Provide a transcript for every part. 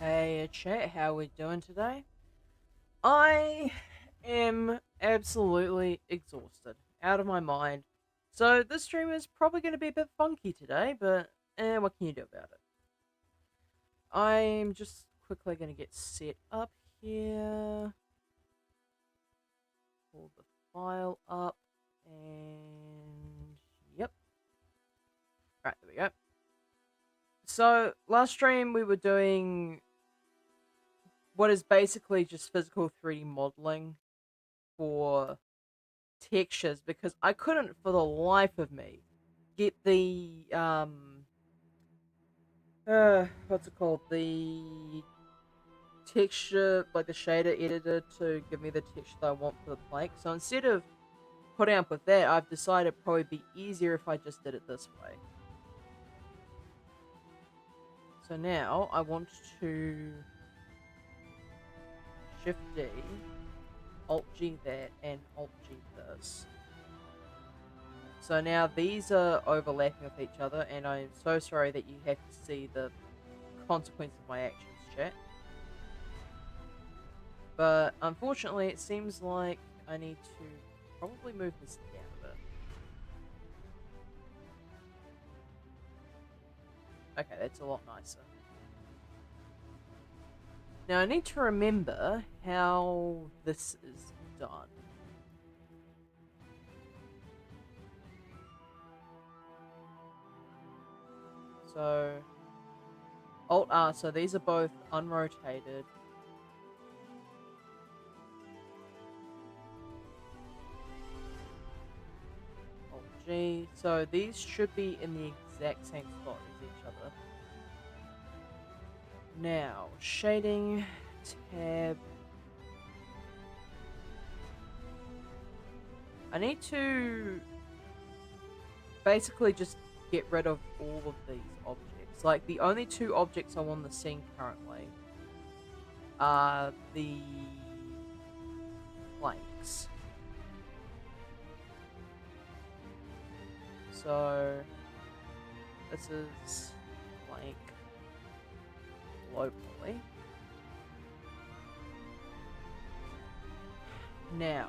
Hey, chat, how we doing today? I am absolutely exhausted, out of my mind. So this stream is probably going to be a bit funky today, but what can you do about it? I'm just quickly going to get set up here, pull the file up, and yep, right, there we go. So last stream we were doing what is basically just physical 3D modeling for textures because I couldn't for the life of me get the what's it called, the texture, like the shader editor, to give me the texture that I want for the plank. So instead of putting up with that, I've decided it'd probably be easier if I just did it this way. So now I want to Shift D, Alt G that, and Alt G this. So now these are overlapping with each other, and I'm so sorry that you have to see the consequence of my actions, chat. But unfortunately, it seems like I need to probably move this down a bit. Okay, that's a lot nicer. Now I need to remember how this is done. So Alt R, so these are both unrotated. Alt G, so these should be in the exact same spot as each other. Now, shading, tab. I need to basically just get rid of all of these objects. Like, the only two objects I'm on the scene currently are the planks. So, this is plank locally. Now,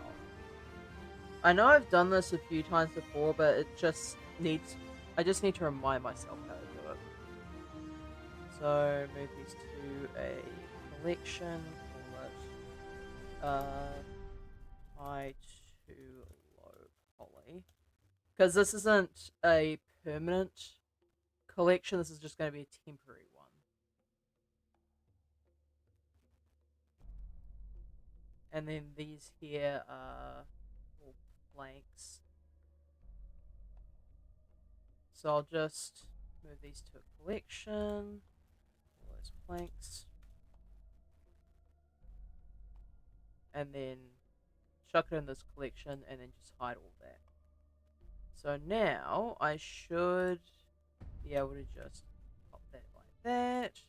I know I've done this a few times before, but it just needs, I just need to remind myself how to do it. So, move these to a collection, call it high to low poly. Because this isn't a permanent collection, this is just going to be a temporary one. And then these here are all blanks. So I'll just move these to a collection, all those blanks, and then chuck it in this collection and then just hide all that. So now I should be able to just pop that like that.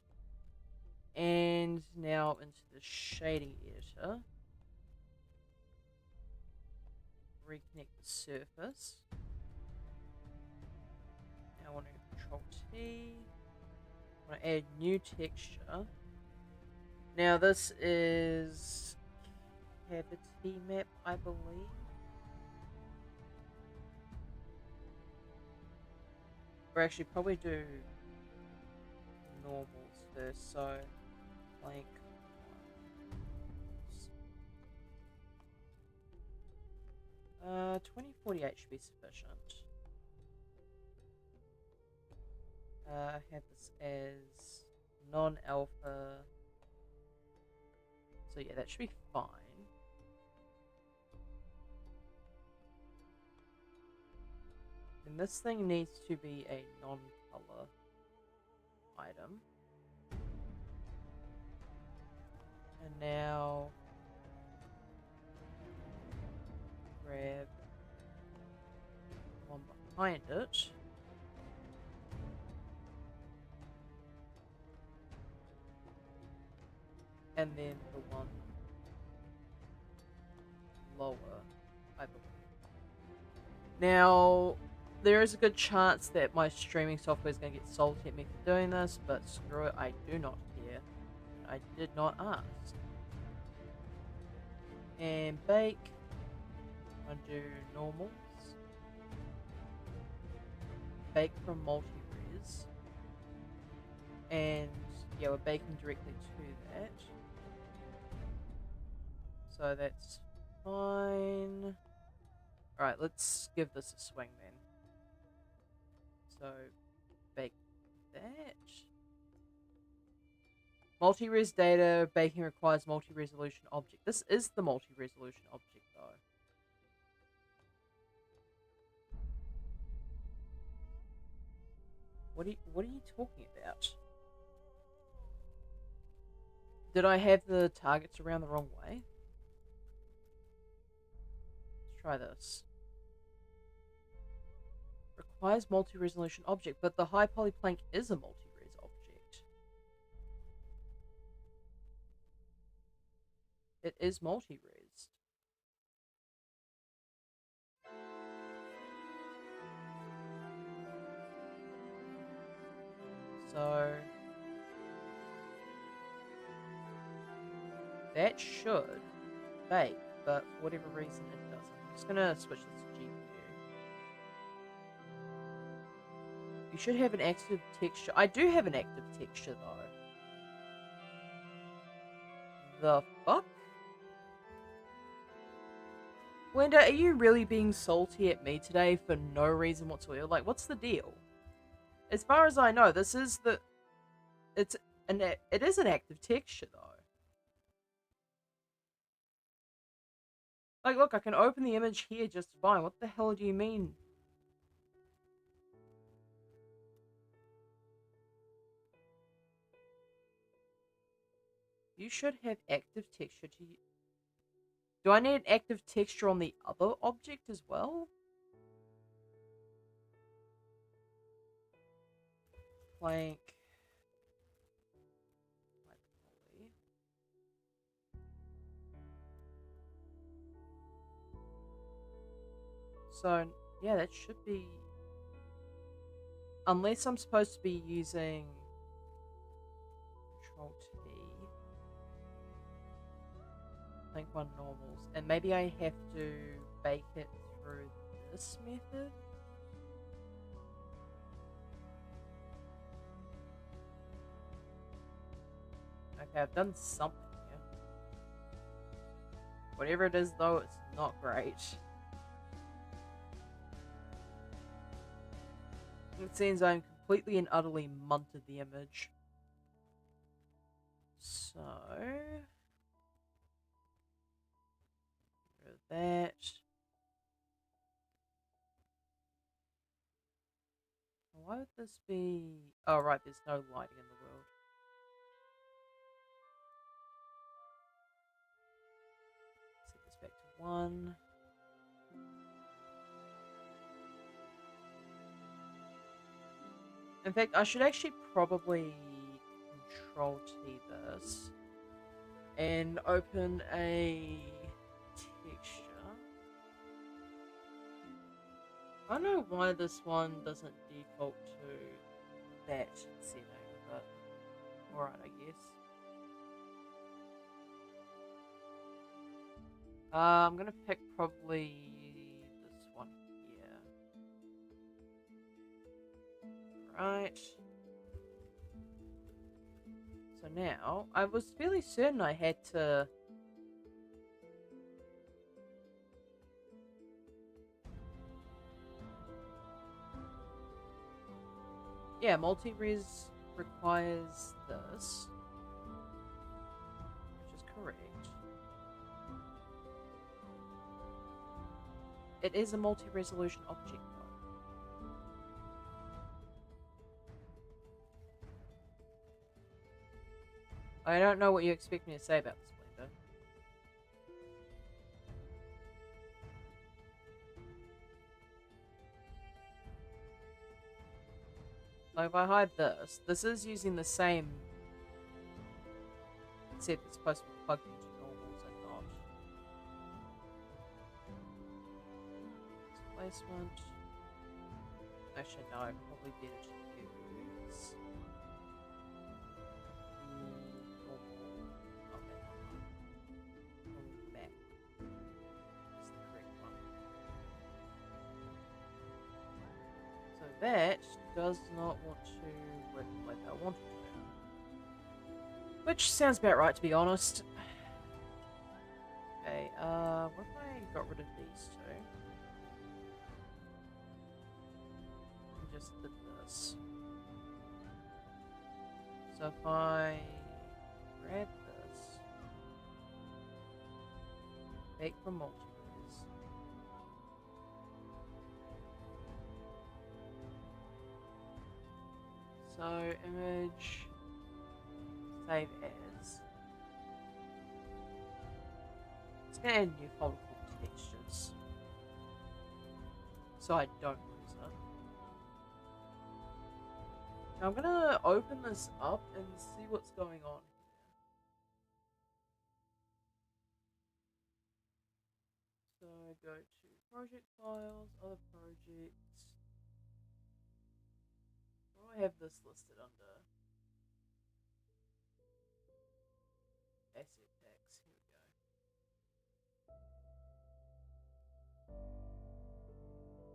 And now into the shading editor, reconnect the surface. Now I want to Control T. I want to add new texture. Now this is cavity map, I believe. Or actually probably do normals first, so blank 2048 should be sufficient. Have this as non-alpha. So yeah, that should be fine. And this thing needs to be a non-color item. And now grab one behind it. And then the one lower, I believe. Now, there is a good chance that my streaming software is going to get salty at me for doing this, but screw it, I do not care. I did not ask. And bake. I'm gonna do normals. Bake from multi-res. And yeah, we're baking directly to that. So that's fine. Alright, let's give this a swing then. So, bake that. Multi-res data, baking requires multi-resolution object. This is the multi-resolution object though. What are you talking about? Did I have the targets around the wrong way? Let's try this. Requires multi-resolution object, but the high poly plank is a multi-res object. It is multi-res. So that should bake, but for whatever reason it doesn't. I'm just gonna switch this to GPU. You should have an active texture. I do have an active texture though. The fuck? Linda, are you really being salty at me today for no reason whatsoever? Like, what's the deal? As far as I know, this is the... it is an active texture though. Like, look, I can open the image here just fine. What the hell do you mean? You should have active texture to... Do I need active texture on the other object as well? Plank. So, yeah, that should be... Unless I'm supposed to be using... Control T. Plank 1 normals. And maybe I have to bake it through this method? Okay, I've done something here. Whatever it is though, it's not great. It seems I'm completely and utterly munted the image. So... rid of that. Why would this be... Oh right, there's no lighting in the world. Set this back to 1. In fact, I should actually probably Control T this and open a texture. I don't know why this one doesn't default to that setting, but alright, I guess. I'm gonna pick probably this one here. Right. So now, I was fairly certain I had to... Yeah, multi-res requires this, which is correct. It is a multi-resolution object though. I don't know what you expect me to say about this, Blender. Like if I hide this, this is using the same, except it's supposed to be plugged into normals and not. Displacement. Actually no, probably better to use normal. that does not want to work the way that I want it to. Which sounds about right, to be honest. Okay, what if I got rid of these two? And just did this. So if I grab this, make from multiverse. So image, save as. Let's get a new folder called textures, so I don't lose it. Now I'm gonna open this up and see what's going on here. So go to project files, other projects. What do I have this listed under? Asset packs. Here we go.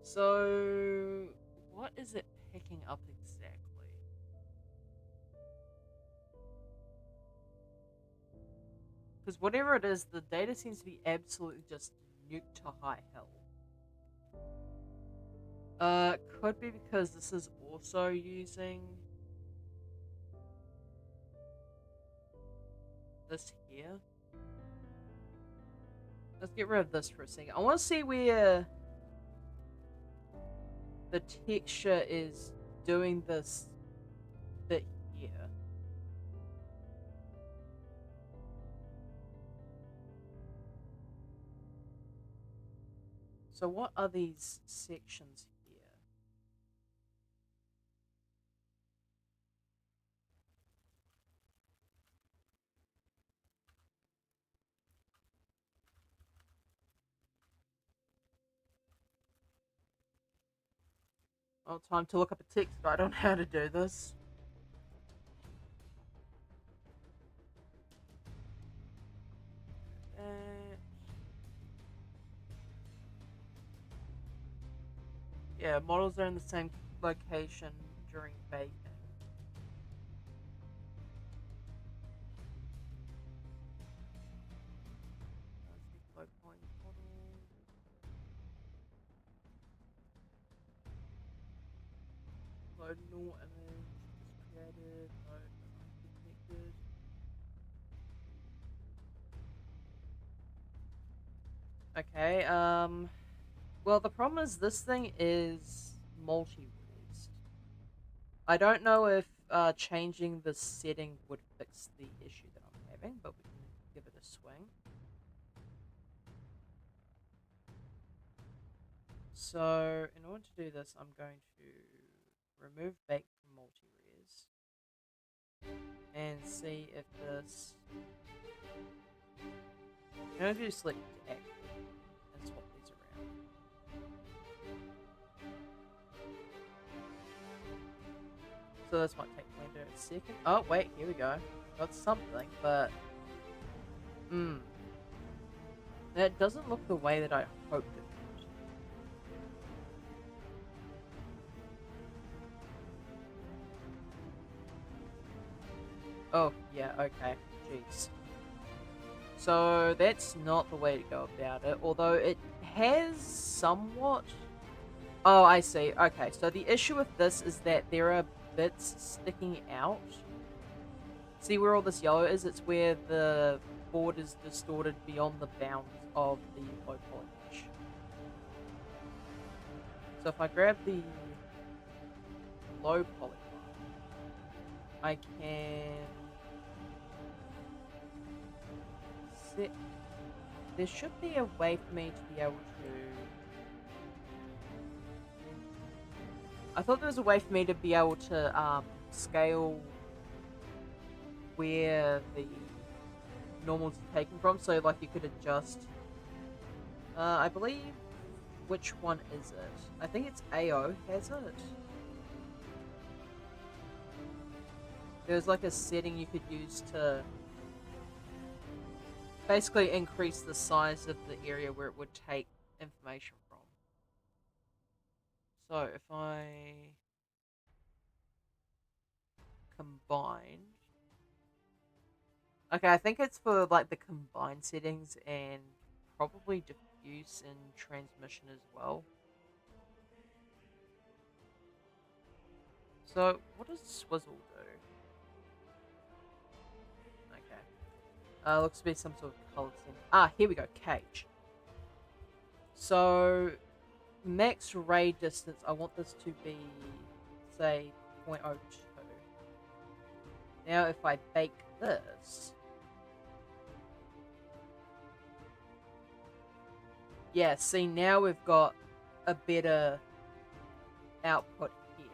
So what is it picking up exactly? Because whatever it is, the data seems to be absolutely just nuked to high hell. Could be because this is also using this here. Let's get rid of this for a second. I want to see where the texture is doing this bit here. So what are these sections here? Well, time to look up a text guide on how to do this. Yeah, models are in the same location during baking. Load new image is created, load connected. Okay, well the problem is this thing is multi-resed. I don't know if changing the setting would fix the issue that I'm having, but we can give it a swing. So, in order to do this, I'm going to remove bake from multi-res and see if this. I'm going to do select active and swap these around. So this might take me a second. Oh wait, here we go. Got something, but that doesn't look the way that I hoped it would. Oh yeah, okay, jeez. So that's not the way to go about it, although it has somewhat. Oh, I see. Okay, so the issue with this is that there are bits sticking out. See where all this yellow is? It's where the board is distorted beyond the bounds of the low poly mesh. So if I grab the low poly one, I can set. There should be a way for me to be able to. I thought there was a way for me to be able to scale where the normals are taken from, so like you could adjust. I believe, which one is it? I think it's AO has it. There's like a setting you could use to basically increase the size of the area where it would take information from. So if I combine... Okay, I think it's for like the combined settings and probably diffuse and transmission as well. So what does Swizzle do? Okay. Looks to be some sort of colored thing. Ah, here we go, cage. So max ray distance, I want this to be, say, 0.02. Now if I bake this... Yeah, see, now we've got a better output here.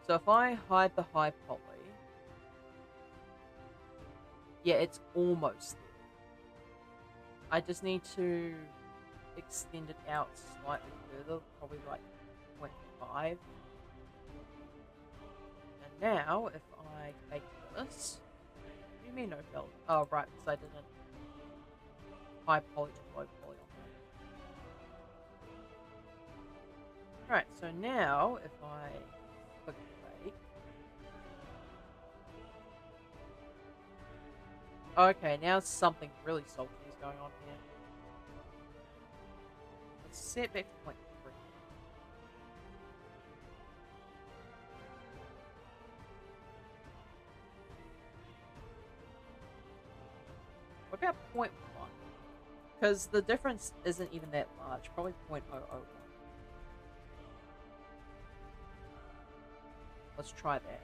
So if I hide the high poly... Yeah, it's almost there. I just need to extend it out slightly further, probably like 0.5. And now, if I bake this... What do you mean no felt? Oh, right, because I didn't high poly to low poly on that. Alright, so now, if I click bake... Okay, now something really salty is going on here. Let's set it back to 0.3. What about 0.1? Because the difference isn't even that large, probably 0.001. Let's try that.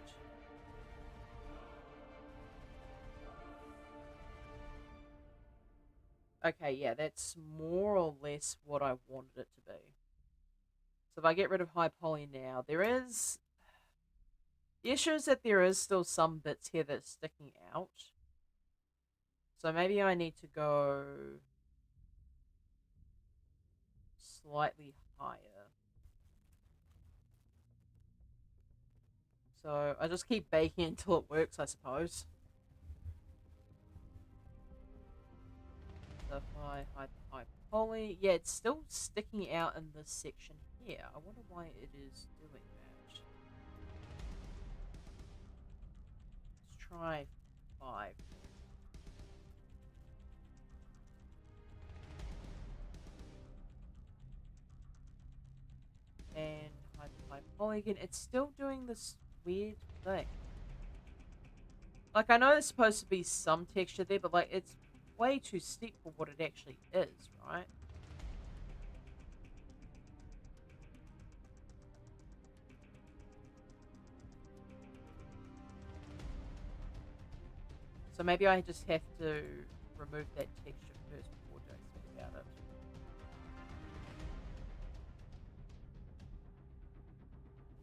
Okay, yeah, that's more or less what I wanted it to be. So if I get rid of high poly now, there is... The issue is that there is still some bits here that's sticking out. So maybe I need to go slightly higher. So I just keep baking until it works, I suppose. So if I hide the high poly, yeah, it's still sticking out in this section here. I wonder why it is doing that. Let's try 5. And hide the high poly again. It's still doing this weird thing. Like, I know there's supposed to be some texture there, but like, it's way too steep for what it actually is, right? So maybe I just have to remove that texture first before doing something about it.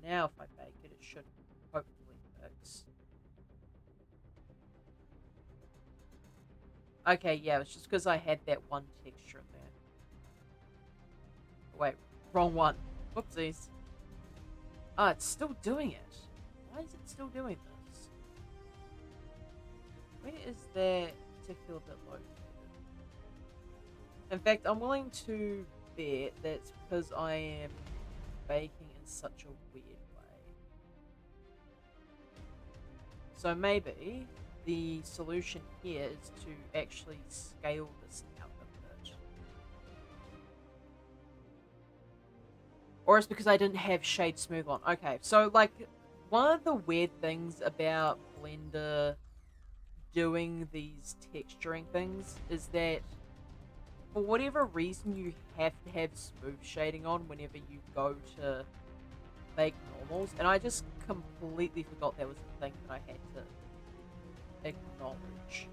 Now if I bake it, it should hopefully fix. Okay, yeah, it's just because I had that one texture in there. Wait, wrong one. Whoopsies. Ah, it's still doing it. Why is it still doing this? Where is that particular bit located? In fact, I'm willing to bet that's because I am baking in such a weird way. So maybe the solution here is to actually scale this out a bit. Or it's because I didn't have Shade Smooth on. Okay, so like one of the weird things about Blender doing these texturing things is that for whatever reason you have to have smooth shading on whenever you go to make normals, and I just completely forgot that was the thing that I had to acknowledge.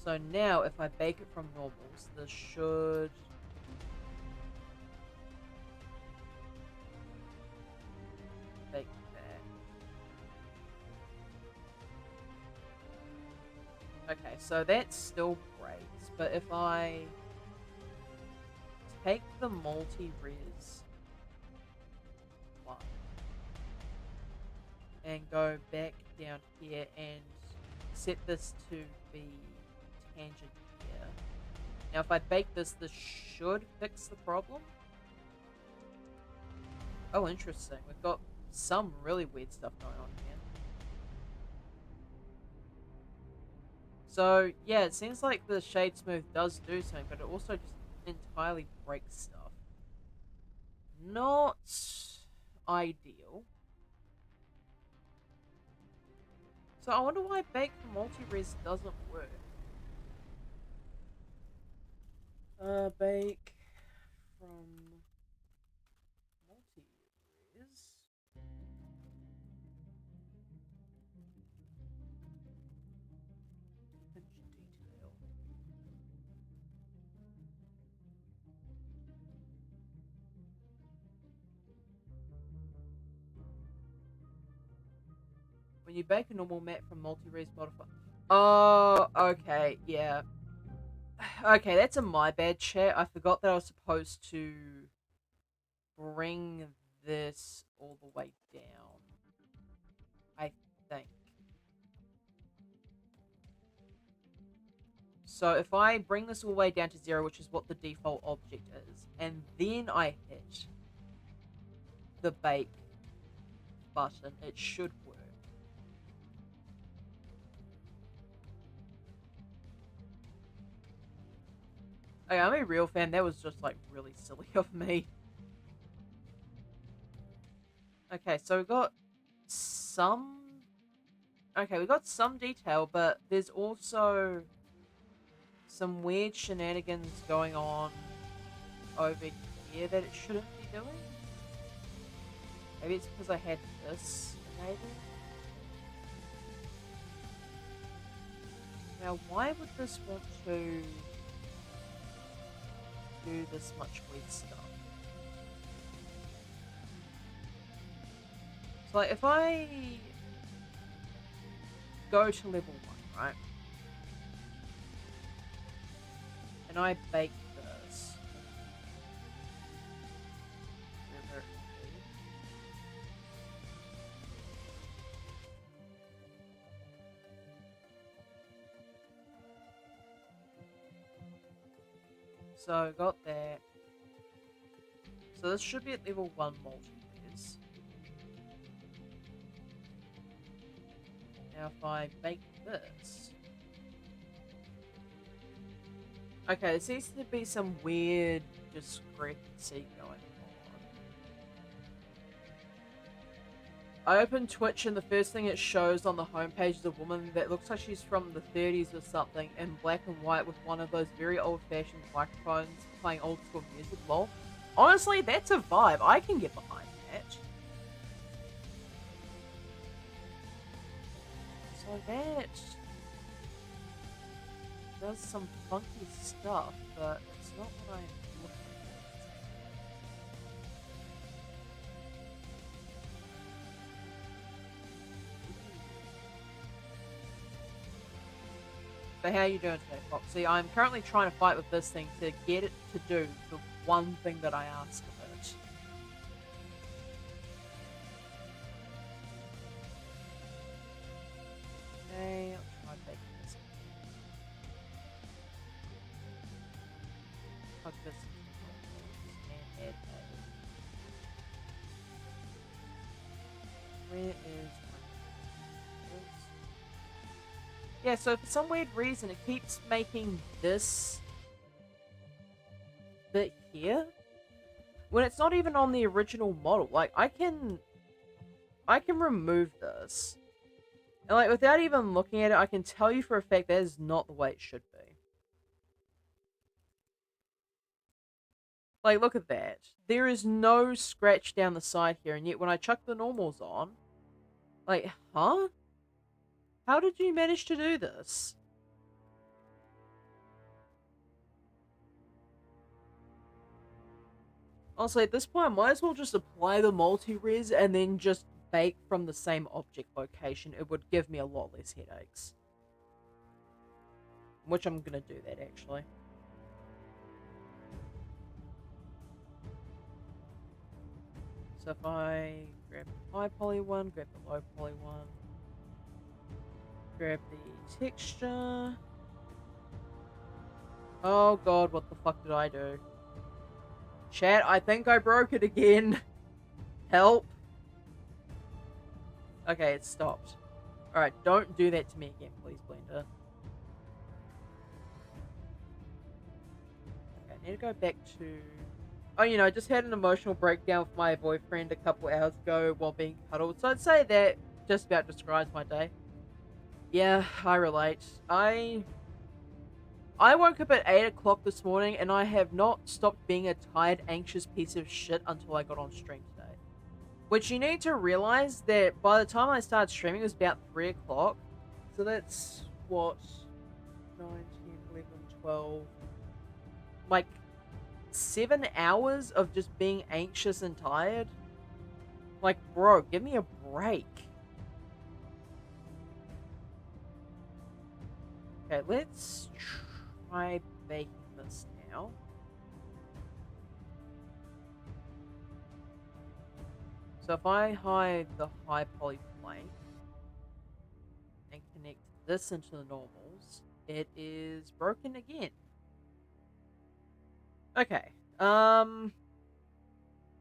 So now if I bake it from normals, this should... bake that. Okay, so that still breaks, but if I take the multi-res one and go back down here and set this to be tangent here Now if I bake this, this should fix the problem. Oh, interesting. We've got some really weird stuff going on here. So, yeah, it seems like the Shade Smooth does do something, but it also just entirely breaks stuff. Not ideal. So I wonder why Bake from Multi-Res doesn't work. Bake from Multi-Res. Pinch detail. When you bake a normal mat from Multi-Res modifier. Oh, okay, yeah. Okay, that's a my bad, chat. I forgot that I was supposed to bring this all the way down. I think. So if I bring this all the way down to 0, which is what the default object is, and then I hit the bake button, it should work. Okay, I'm a real fan. That was just like really silly of me. Okay, so we got some. Okay, we got some detail, but there's also some weird shenanigans going on over here that it shouldn't be doing. Maybe it's because I had this enabled. Now, why would this want to do this much weird stuff? So, like, if I go to level 1, right? And I bake this. Wherever it may be. So, got that. So this should be at level 1 multi-res. Now if I bake this... Okay, there seems to be some weird discrepancy going on. I opened Twitch and the first thing it shows on the homepage is a woman that looks like she's from the 30s or something in black and white with one of those very old-fashioned microphones playing old school music. Lol. Honestly, that's a vibe. I can get behind that. So that does some funky stuff, but it's not what I'm looking for. So how are you doing today, Foxy? I'm currently trying to fight with this thing to get it to do the one thing that I ask of it. Okay, I'll try taking this. Plug this and add a. Where is my... Yeah, so for some weird reason it keeps making this bit here when it's not even on the original model. Like I can remove this. And like without even looking at it, I can tell you for a fact that is not the way it should be. Like look at that. There is no scratch down the side here, and yet when I chuck the normals on, like, huh? How did you manage to do this? Honestly, at this point, I might as well just apply the multi-res and then just bake from the same object location. It would give me a lot less headaches. Which I'm gonna do that, actually. So if I grab the high poly one, grab the low poly one, grab the texture. Oh god, what the fuck did I do? Chat, I think I broke it again. Help. Okay, it stopped. Alright, don't do that to me again, please, Blender. Okay, I need to go back to... Oh, you know, I just had an emotional breakdown with my boyfriend a couple hours ago while being cuddled, so I'd say that just about describes my day. Yeah, I relate. I woke up at 8 o'clock this morning and I have not stopped being a tired, anxious piece of shit until I got on stream today. Which you need to realize that by the time I started streaming, it was about 3 o'clock. So that's, what, 9, 10, 11, 12... Like, 7 hours of just being anxious and tired? Like, bro, give me a break. Okay, let's try baking this now. So if I hide the high poly plane and connect this into the normals, it is broken again. Okay.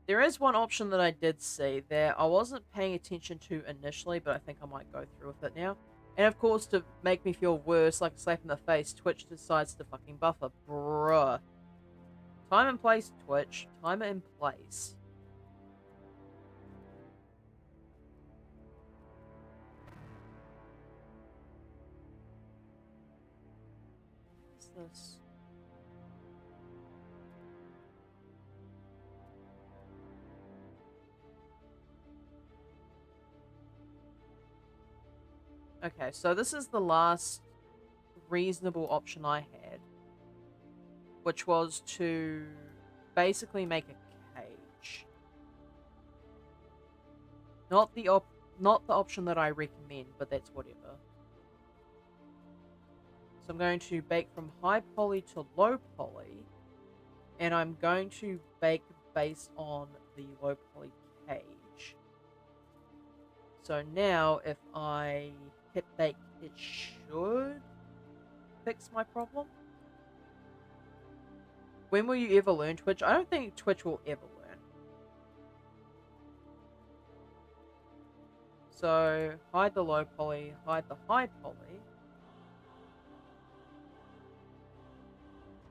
There is one option that I did see that I wasn't paying attention to initially, but I think I might go through with it now. And of course, to make me feel worse, like a slap in the face, Twitch decides to fucking buffer. Bruh. Time and place, Twitch. Timer in place. What is this? Okay, so this is the last reasonable option I had, which was to basically make a cage. Not the option that I recommend, but that's whatever. So I'm going to bake from high poly to low poly, and I'm going to bake based on the low poly cage. So now if I hit bake, it should fix my problem. When will you ever learn Twitch? I don't think Twitch will ever learn. So hide the low poly, hide the high poly.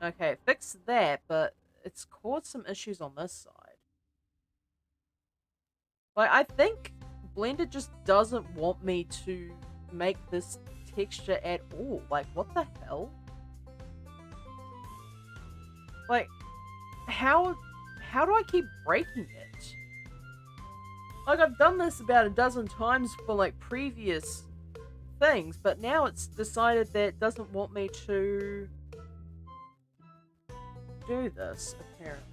Okay, fix that, but it's caused some issues on this side. Like, I think Blender just doesn't want me to make this texture at all. Like, what the hell? Like, how do I keep breaking it? Like, I've done this about a dozen times for, like, previous things, but now it's decided that it doesn't want me to do this, apparently.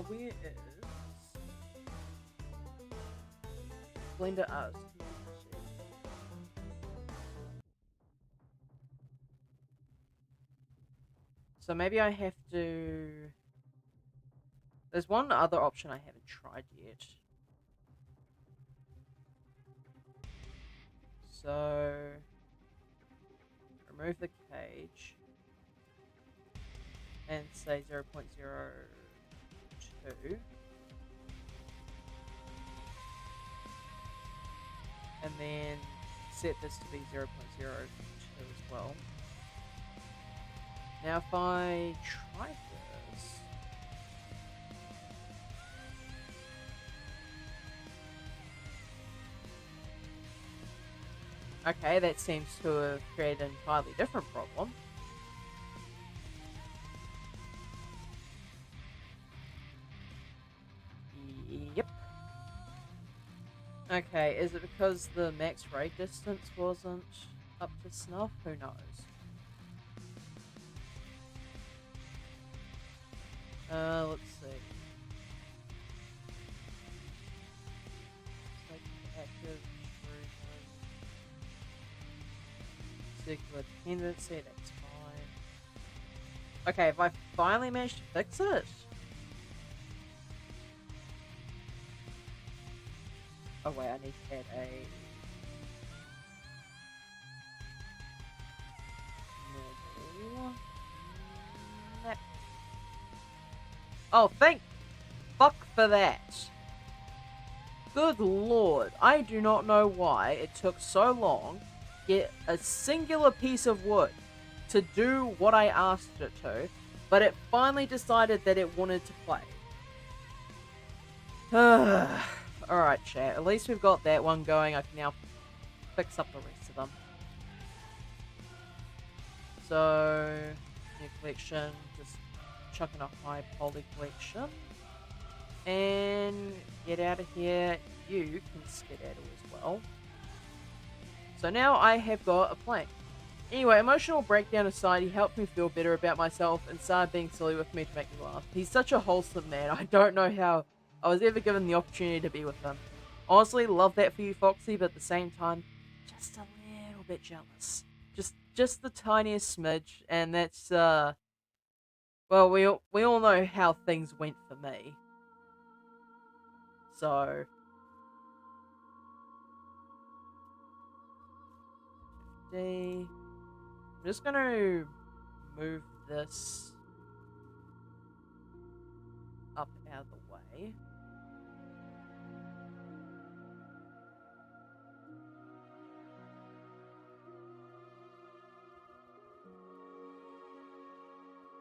Where is Blender Art? So maybe I have to... There's one other option I haven't tried yet. So... remove the cage. And say 0.02. And then set this to be 0.02 as well. Now if I try this... Okay, that seems to have created an entirely different problem. Yep. Okay, is it because the max ray distance wasn't up to snuff? Who knows? Let's see. Active circular dependency, that's fine. Okay, have I finally managed to fix it? Oh wait, I need to add a normal map. Oh, thank fuck for that. Good lord, I do not know why it took so long to get a singular piece of wood to do what I asked it to, but it finally decided that it wanted to play. Alright, chat, at least we've got that one going. I can now fix up the rest of them. So, new collection, just chucking a high poly collection. And get out of here. You can skedaddle as well. So now I have got a plank. Anyway, emotional breakdown aside, he helped me feel better about myself and started being silly with me to make me laugh. He's such a wholesome man. I don't know how I was ever given the opportunity to be with him. Honestly, love that for you, Foxy, but at the same time, just a little bit jealous. Just the tiniest smidge, and that's, well, we all know how things went for me. So, I'm just gonna move this up out of the way.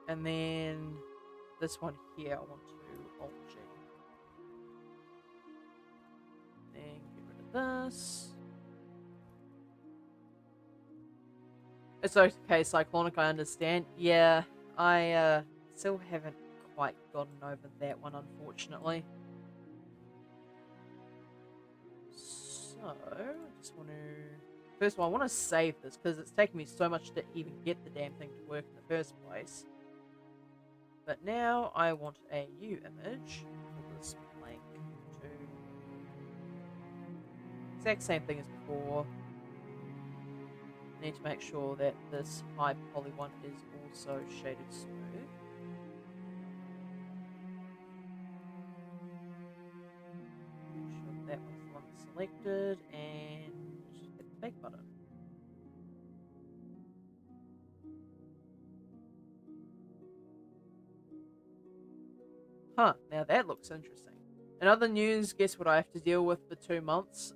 And then this one here, I want to Alt-G. Then get rid of this. It's okay, Cyclonic, I understand. Yeah, I still haven't quite gotten over that one, unfortunately. So, I just want to... First of all, I want to save this, because it's taken me so much to even get the damn thing to work in the first place. But now I want a new image for this plank to... Exact same thing as before. Need to make sure that this high poly one is also shaded smooth. Make sure that one's the one selected and hit the bake button. Huh, now that looks interesting. In other news, guess what I have to deal with for 2 months?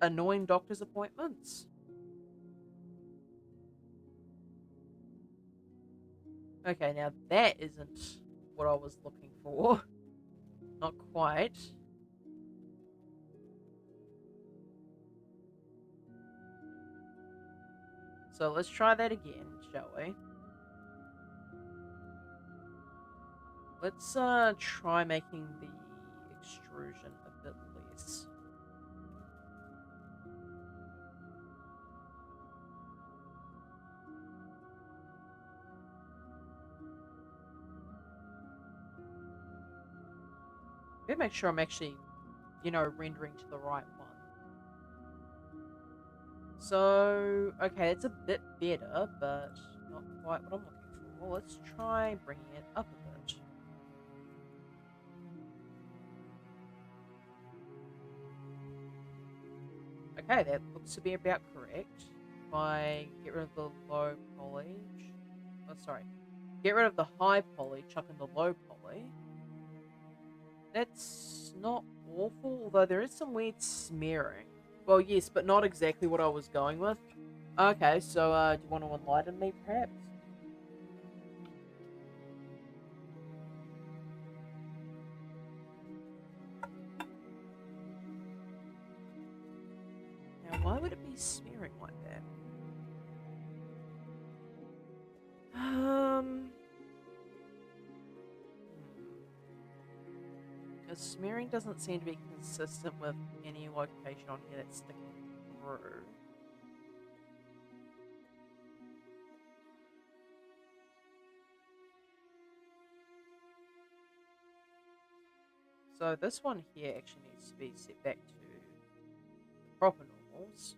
Annoying doctor's appointments. Okay, now that isn't what I was looking for. Not quite. So let's try that again, shall we? Let's try making the extrusion a bit less. Maybe make sure I'm actually, rendering to the right one. So, okay, it's a bit better, but not quite what I'm looking for. Let's try bringing it up a bit. Okay, that looks to be about correct. If I get rid of the low poly... Oh, sorry. Get rid of the high poly, chuck in the low poly. That's not awful, although there is some weird smearing. Well, yes, but not exactly what I was going with. Okay, so, do you want to enlighten me, perhaps? Now, why would it be smearing like that? Because smearing doesn't seem to be consistent with any location on here that's sticking through. So this one here actually needs to be set back to the proper normals.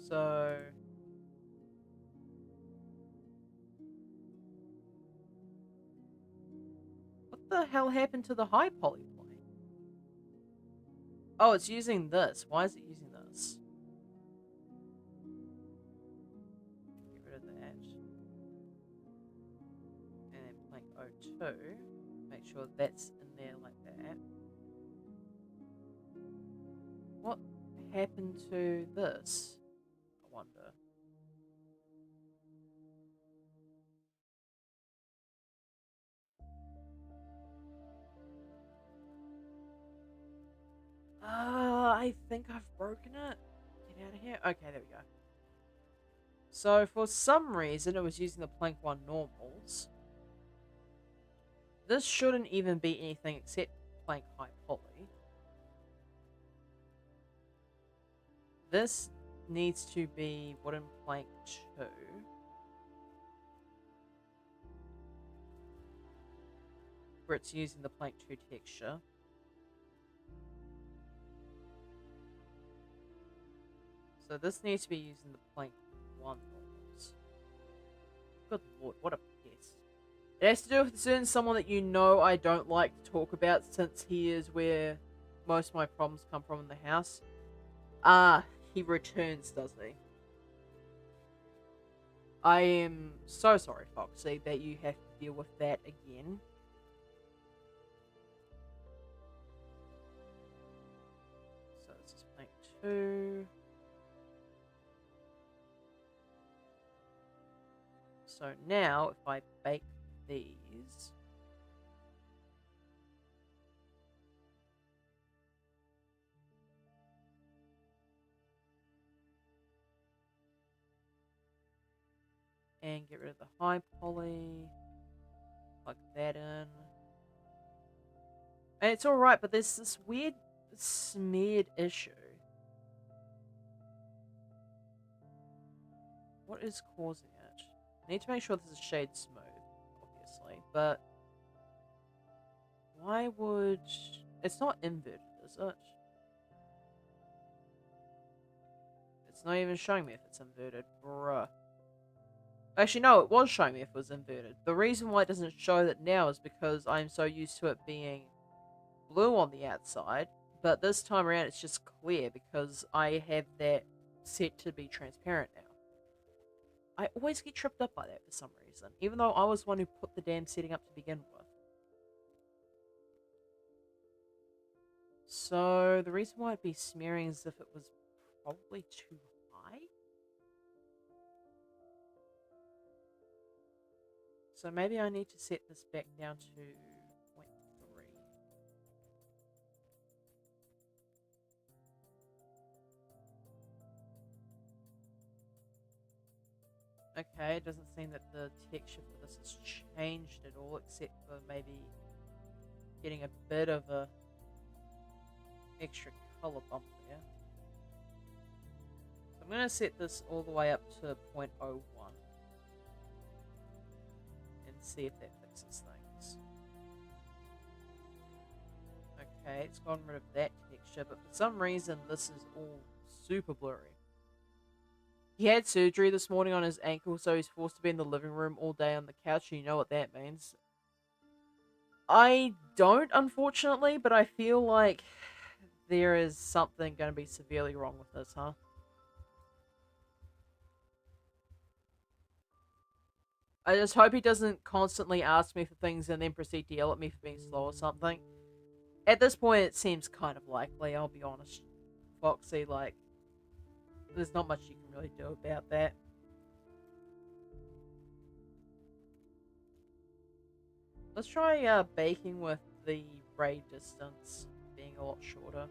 So the hell happened to the high poly plane? Oh, it's using this. Why is it using this? Get rid of that. And then plank O2. Make sure that's in there like that. What happened to this? I wonder. I think I've broken it. Get out of here. Okay, there we go. So for some reason it was using the plank 1 normals. This shouldn't even be anything except plank high poly. This needs to be wooden plank 2. Where it's using the plank 2 texture. So this needs to be using the plank 1 normals. Good lord, what a pest. It has to do with someone that you know I don't like to talk about, since he is where most of my problems come from in the house. He returns, doesn't he? I am so sorry, Foxy, that you have to deal with that again. So this is plank 2. So now, if I bake these... and get rid of the high poly. Plug that in. And it's alright, but there's this weird smeared issue. What is causing it? I need to make sure this is shade smooth, obviously, but why would... It's not inverted, is it? It's not even showing me if it's inverted, bruh. Actually, no, it was showing me if it was inverted. The reason why it doesn't show that now is because I'm so used to it being blue on the outside, but this time around it's just clear because I have that set to be transparent now. I always get tripped up by that for some reason, even though I was the one who put the damn setting up to begin with. So, the reason why it'd be smearing is if it was probably too high? So maybe I need to set this back down to 0.3. Okay, it doesn't seem that the texture for this has changed at all, except for maybe getting a bit of a extra color bump there. So I'm going to set this all the way up to 0.01 and see if that fixes things. Okay, it's gotten rid of that texture, but for some reason this is all super blurry. He had surgery this morning on his ankle, so he's forced to be in the living room all day on the couch, and you know what that means. I don't, unfortunately, but I feel like there is something going to be severely wrong with this, huh? I just hope he doesn't constantly ask me for things and then proceed to yell at me for being slow or something. At this point, it seems kind of likely, I'll be honest. Foxy, like, there's not much you can really do about that. Let's try baking with the ray distance being a lot shorter.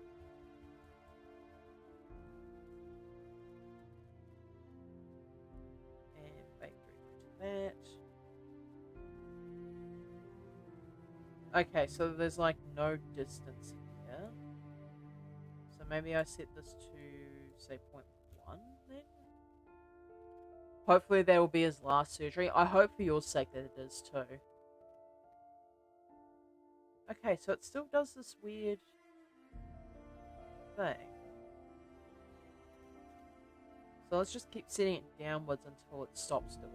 And bake through that. Okay, so there's like no distance here. So maybe I set this to, say, 0.1 then? Hopefully that will be his last surgery. I hope for your sake that it is too. Okay, so it still does this weird thing. So let's just keep setting it downwards until it stops doing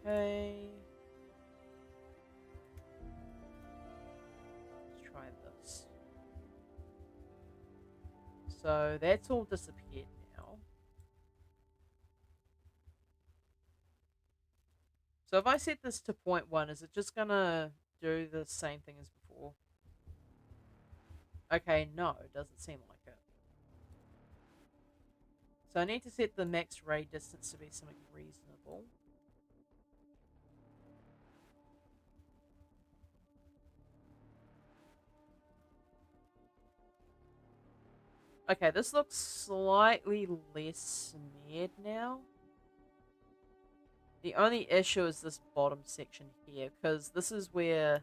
it. Okay. So that's all disappeared now. So if I set this to 0.1, is it just gonna do the same thing as before? Okay, no, it doesn't seem like it. So I need to set the max ray distance to be something reasonable. Okay, this looks slightly less smeared now. The only issue is this bottom section here, because this is where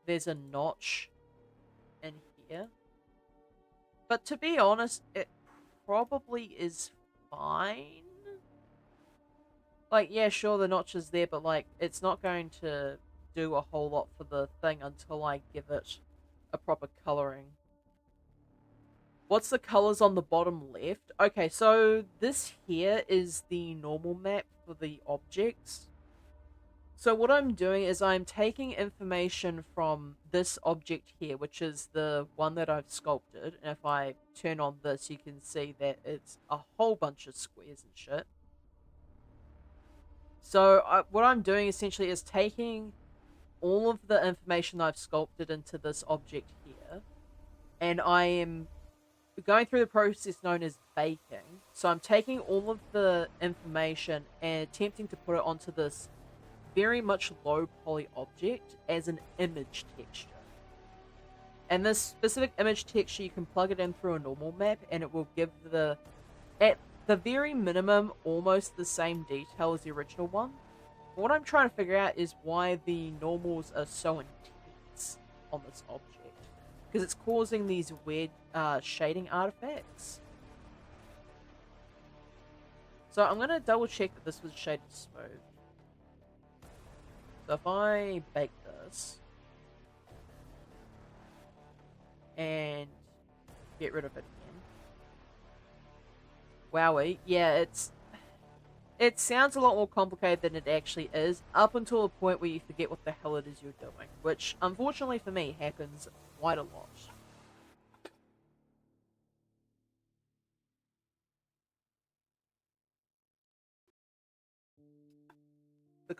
there's a notch in here. But to be honest, it probably is fine. Like, yeah, sure, the notch is there, but, like, it's not going to do a whole lot for the thing until I give it a proper coloring. What's the colors on the bottom left? Okay, so this here is the normal map for the objects. So what I'm doing is I'm taking information from this object here, which is the one that I've sculpted. And if I turn on this, you can see that it's a whole bunch of squares and shit. So what I'm doing essentially is taking all of the information I've sculpted into this object here, and I am going through the process known as baking. So I'm taking all of the information and attempting to put it onto this very much low poly object as an image texture. And this specific image texture, you can plug it in through a normal map and it will give at the very minimum, almost the same detail as the original one. What I'm trying to figure out is why the normals are so intense on this object. Because it's causing these weird shading artifacts. So I'm going to double check that this was shaded smooth. So if I bake this and get rid of it again. Wowie, yeah, it sounds a lot more complicated than it actually is, up until the point where you forget what the hell it is you're doing, which unfortunately for me happens quite a lot. The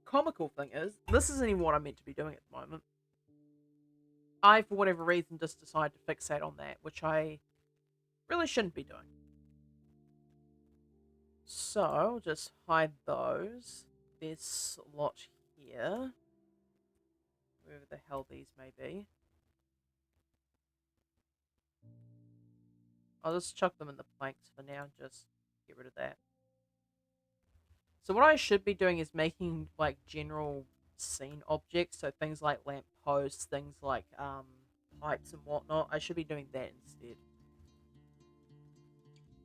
comical thing is, this isn't even what I'm meant to be doing at the moment. I, for whatever reason, just decided to fixate on that, which I really shouldn't be doing. So, I'll just hide those. This lot here. Wherever the hell these may be. I'll just chuck them in the planks for now, just get rid of that. So what I should be doing is making, like, general scene objects, so things like lamp posts, things like, pipes and whatnot. I should be doing that instead.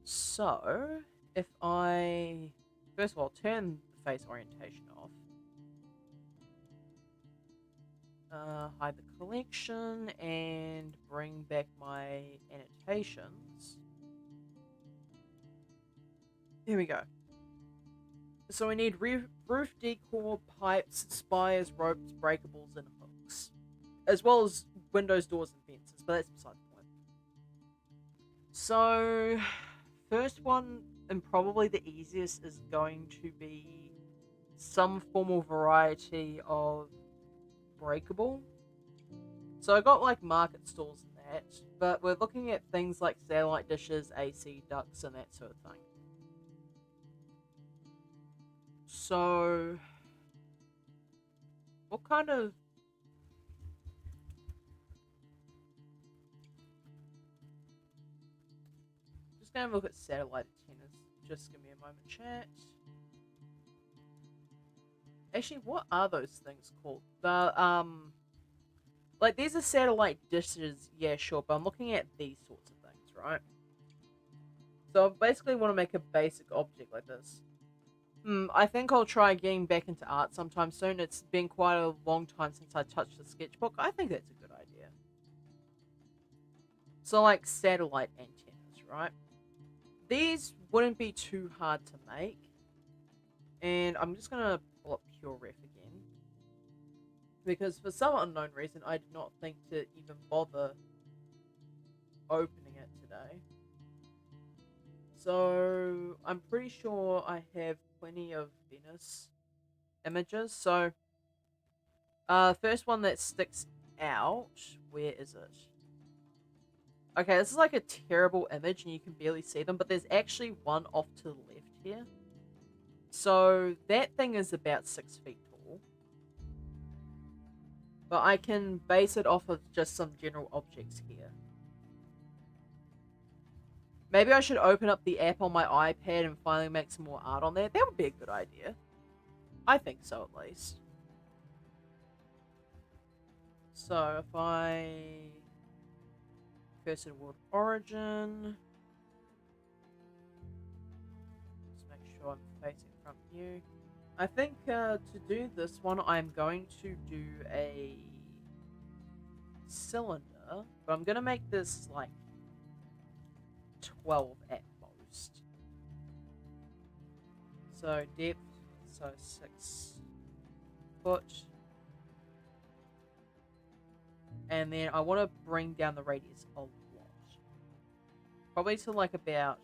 So, if I, first of all, turn the face orientation off. Hide the collection and bring back my annotations. There we go. So we need roof decor, pipes, spires, ropes, breakables, and hooks. As well as windows, doors, and fences, but that's beside the point. So, first one, and probably the easiest, is going to be some form of variety of breakable. So I got like market stalls and that, but we're looking at things like satellite dishes, AC ducts, and that sort of thing. So, what kind of... Just gonna look at satellite antennas. Just give me a moment, chat. Actually, what are those things called? Like, these are satellite dishes, yeah, sure, but I'm looking at these sorts of things, right? So I basically want to make a basic object like this. I think I'll try getting back into art sometime soon. It's been quite a long time since I touched the sketchbook. I think that's a good idea. So, like, satellite antennas, right? These wouldn't be too hard to make. And I'm just going to pull up Pure Ref again. Because for some unknown reason, I did not think to even bother opening it today. So I'm pretty sure I have plenty of Venus images. So first one that sticks out, where is it? Okay, this is like a terrible image and you can barely see them, but there's actually one off to the left here. So that thing is about 6 feet tall. But I can base it off of just some general objects here. Maybe I should open up the app on my iPad and finally make some more art on there. That would be a good idea. I think so, at least. So if I cursor to world origin, just make sure I'm facing front view. I think to do this one, I'm going to do a cylinder, but I'm going to make this like 12 at most. So depth, so 6 foot. And then I want to bring down the radius a lot. Probably to like about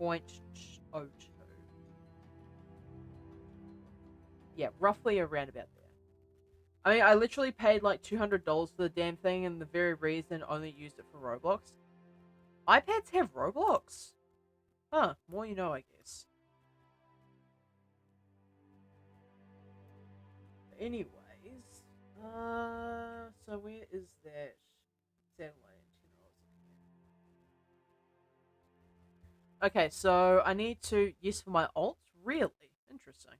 0.02. Yeah, roughly around about there. I mean, I literally paid like $200 for the damn thing, and the very reason only used it for Roblox. iPads have Roblox? Huh, more you know, I guess. Anyways, so where is that satellite antenna? Okay, so I need to, yes, for my alt? Really? Interesting.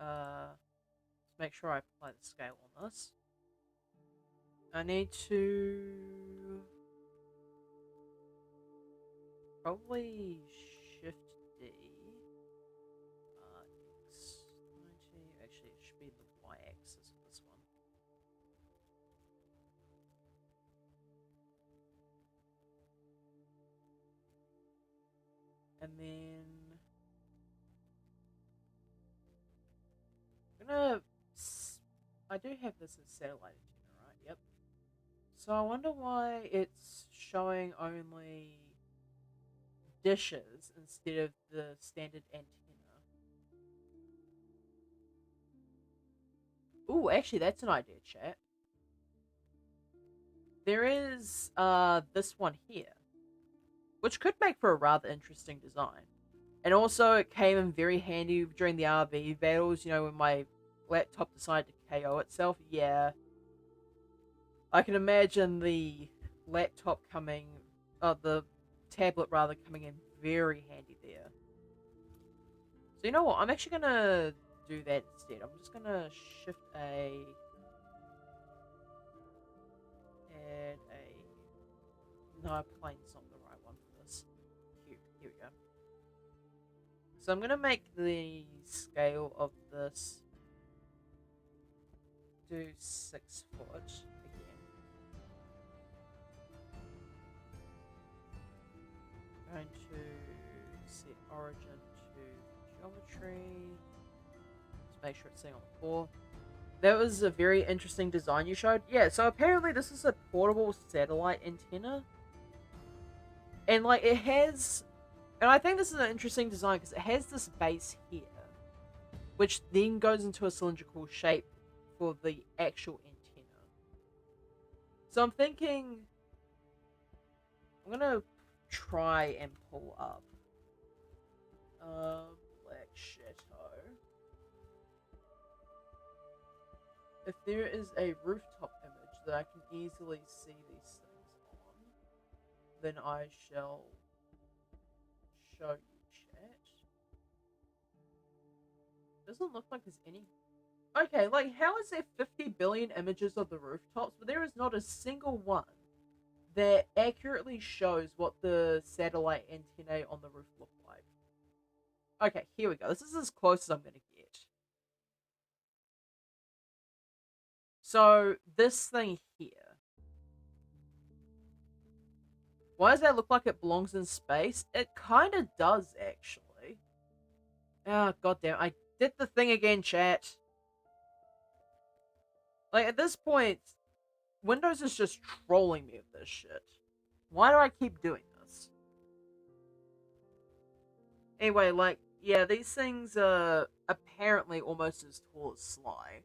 Let's make sure I apply the scale on this. I need to probably shift D. X 90. Actually, it should be the Y axis of this one. And then I do have this as satellite antenna, right? Yep. So I wonder why it's showing only dishes instead of the standard antenna. Ooh, actually, that's an idea, chat. There is this one here, which could make for a rather interesting design. And also, it came in very handy during the RV battles, you know, when my laptop decided to KO itself. Yeah. I can imagine the laptop coming, the tablet rather, coming in very handy there. So you know what? I'm actually gonna do that instead. I'm just gonna shift A, add a. No, plane's not the right one for this. Here we go. So I'm gonna make the scale of this do 6 foot again. Going to set origin to geometry. Let's make sure it's staying on the floor. That was a very interesting design you showed. Yeah, so apparently this is a portable satellite antenna. And like it has, and I think this is an interesting design because it has this base here, which then goes into a cylindrical shape for the actual antenna. So I'm thinking I'm gonna try and pull up Black Chateau. If there is a rooftop image that I can easily see these things on, then I shall show you, chat. Doesn't look like there's any. Okay, like how is there 50 billion images of the rooftops, but there is not a single one that accurately shows what the satellite antennae on the roof look like? Okay, here we go. This is as close as I'm going to get. So, this thing here. Why does that look like it belongs in space? It kind of does, actually. Oh, goddamn. I did the thing again, chat. Like, at this point, Windows is just trolling me with this shit. Why do I keep doing this? Anyway, like, yeah, these things are apparently almost as tall as Sly.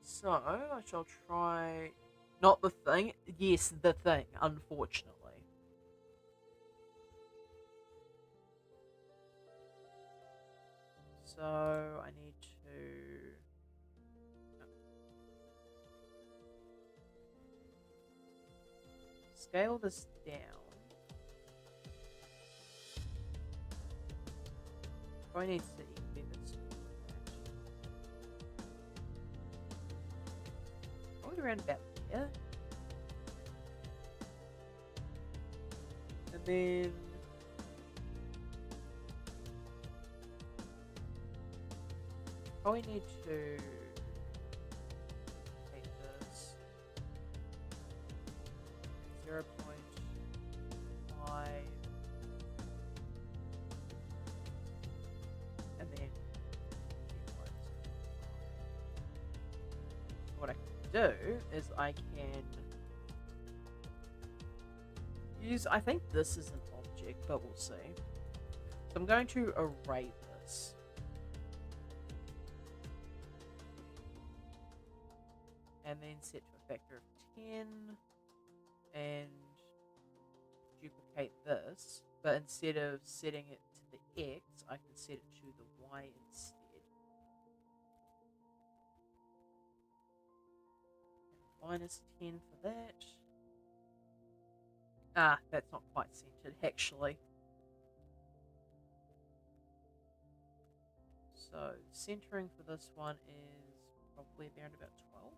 So, I shall try... Not the thing. Yes, the thing, unfortunately. So, I need to... Scale this down. Probably needs to be this. Probably around about there. And then... Probably need to take this 0.5 and then what I can do is I can use, I think this is an object, but we'll see. So I'm going to array this. And then set to a factor of 10 and duplicate this, but instead of setting it to the X, I can set it to the Y instead. And -10 for that. Ah, that's not quite centered actually. So centering for this one is probably around about 12.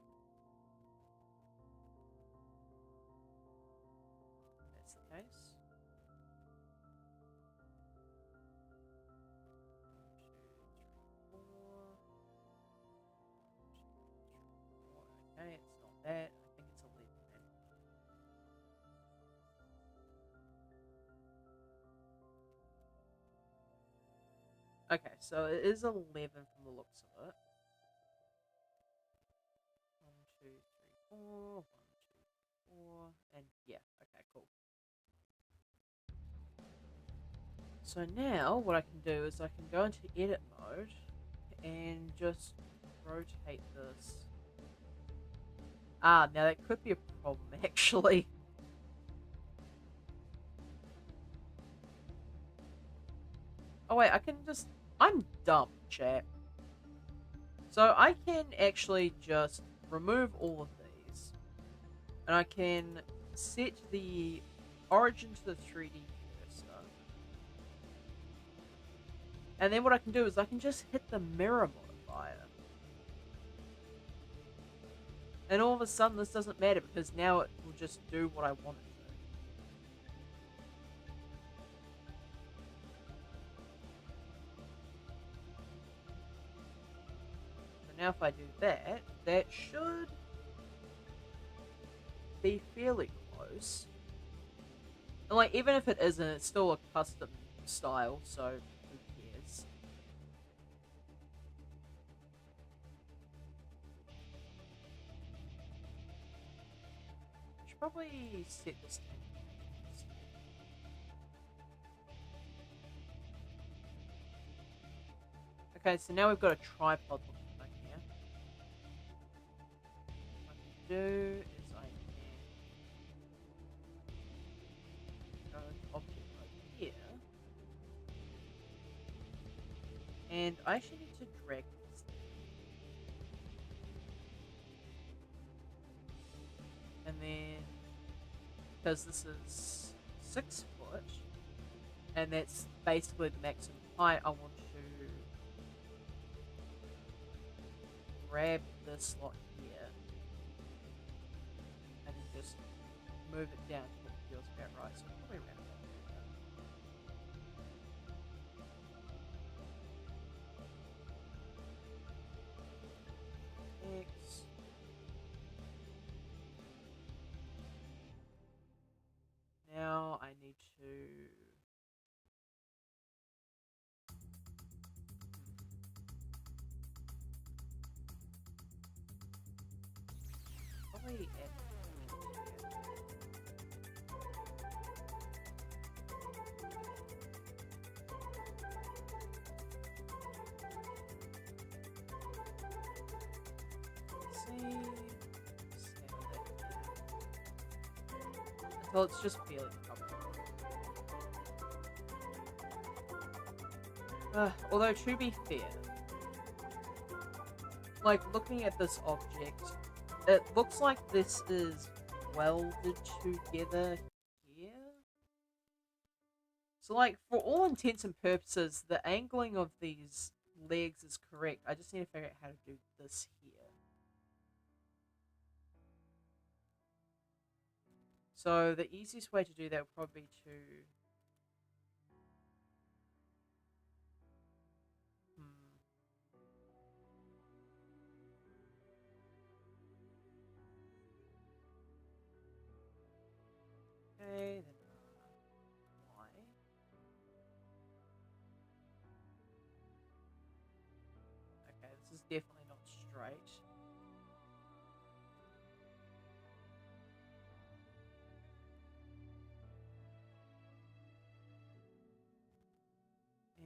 That's the case. 1, 2, 3, 4. Okay, it's not that. I think it's 11 then. Okay, so it is 11 from the looks of it. 1, 2, 3, 4. 1, 2, 4. And yeah, okay, cool. So now what I can do is I can go into edit mode and just rotate this. Ah, now that could be a problem actually. Oh wait, I can just... I'm dumb, chat. So I can actually just remove all of these. And I can set the origin to the 3D cursor. And then what I can do is I can just hit the mirror modifier. And all of a sudden this doesn't matter because now it will just do what I want it to. So now if I do that, that should be fairly close. And like, even if it isn't, it's still a custom style, so who cares? I should probably set this thing. Okay, so now we've got a tripod looking thing here. What I can do is I can go to object mode here. And I actually need to drag this thing. And then, because this is 6 foot, and that's basically the maximum height, I want to grab this slot here and then just move it down to what feels about right. So probably around about X. Now I need to we add? Until it's just feeling comfortable. Although to be fair, like looking at this object, it looks like this is welded together here. So like for all intents and purposes, the angling of these legs is correct. I just need to figure out how to do this here. So the easiest way to do that would probably be to okay, then Y. Okay, this is definitely not straight.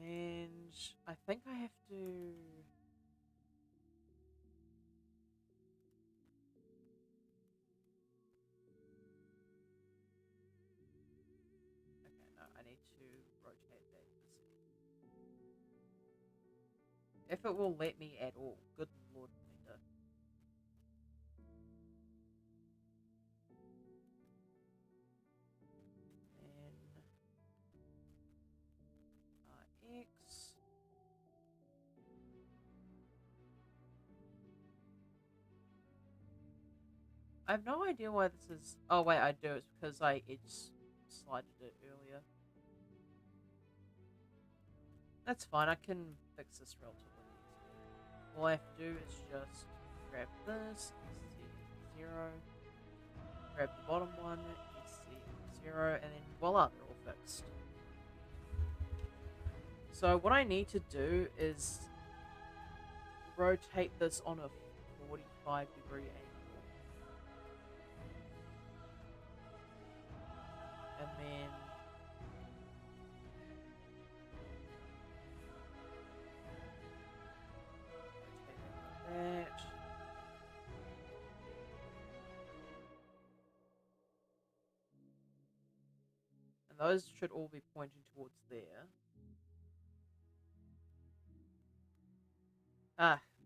And I think I have to... Okay, no, I need to rotate that this. If it will let me at all. Good lord, Linda. And X. I have no idea why this is... Oh wait, I do. It's because I edge slided it earlier. That's fine, I can fix this relatively easily. All I have to do is just grab this, SC0, grab the bottom one, SC0, and then voila, they're all fixed. So what I need to do is rotate this on a 45-degree angle. And then rotate that. And those should all be pointing towards there.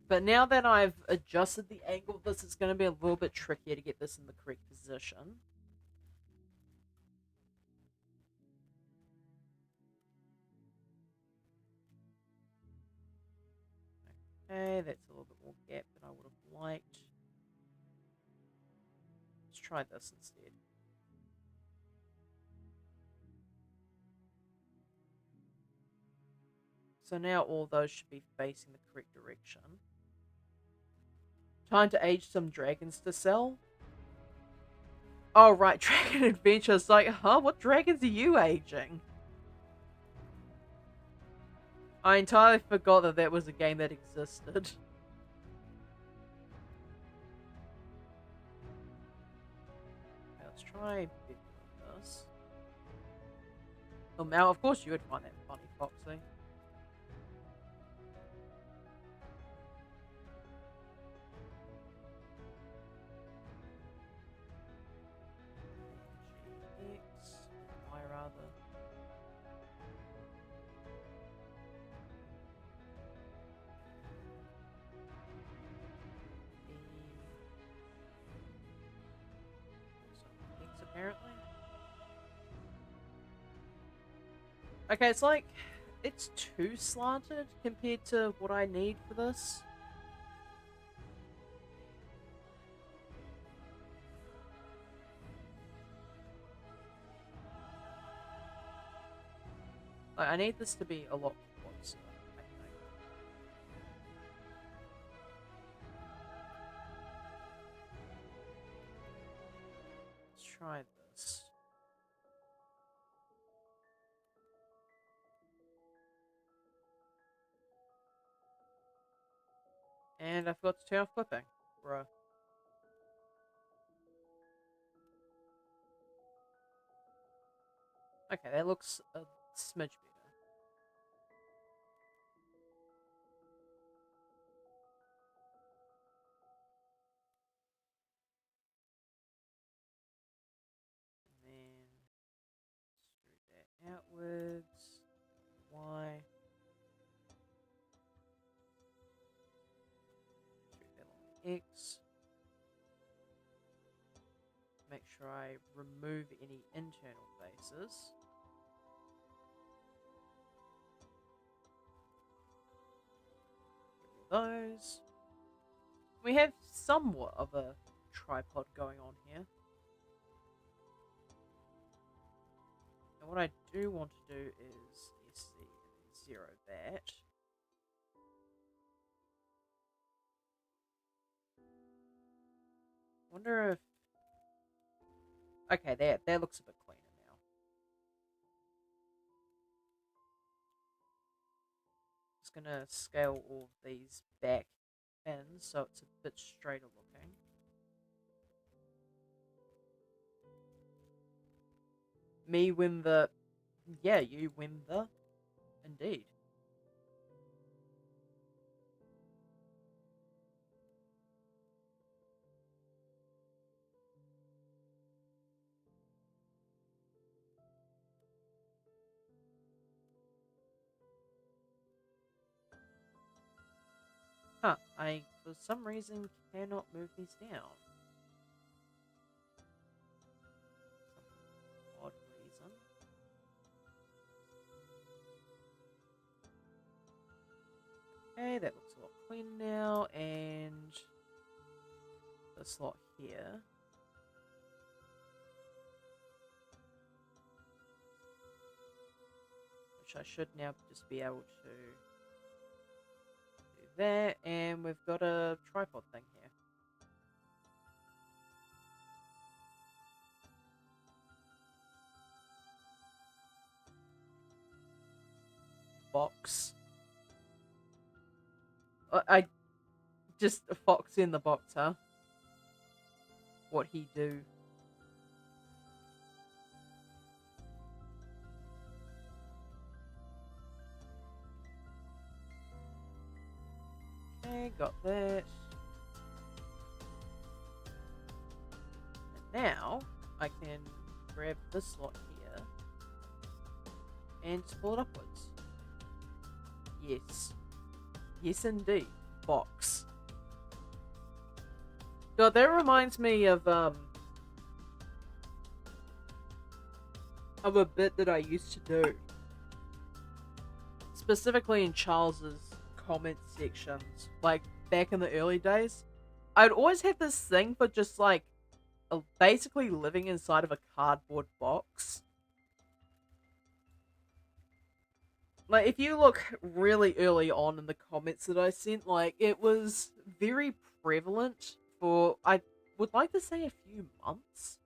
But now that I've adjusted the angle of this, it's going to be a little bit trickier to get this in the correct position. Okay, that's a little bit more gap than I would have liked. Let's try this instead. So now all those should be facing the correct direction. Time to age some dragons to sell. Oh, right, Dragon Adventure. It's like, huh? What dragons are you aging? I entirely forgot that that was a game that existed. Okay, let's try doing this. Oh, now, of course you would find that funny, Foxy. Y rather. X apparently. Okay, it's like it's too slanted compared to what I need for this. Like, I need this to be a lot closer, I think. Let's try this. And I forgot to turn off clipping, bruh. Okay, that looks a smidge better. And then screw that outwards. Y. Screw that along the X. Make sure I remove any internal faces. Those. We have somewhat of a tripod going on here. And what I do want to do is SC and 0 that. Wonder if... Okay, that looks a bit cleaner now. Just gonna scale all of these back in so it's a bit straighter looking. Me win the... Yeah, you win the... Indeed. Huh, I, for some reason, cannot move these down. Some odd reason. Okay, that looks a lot cleaner now, and the slot here. Which I should now just be able to do that, and we've got a tripod thing here. Box. I just a fox in the box, huh? What he do? Okay, got that. And now I can grab this slot here and pull it upwards. Yes. Yes, indeed. Box. God, that reminds me of a bit that I used to do. Specifically in Charles's comment sections, like back in the early days. I'd always have this thing for just like basically living inside of a cardboard box. Like, if you look really early on in the comments that I sent, like, it was very prevalent for, I would like to say, a few months.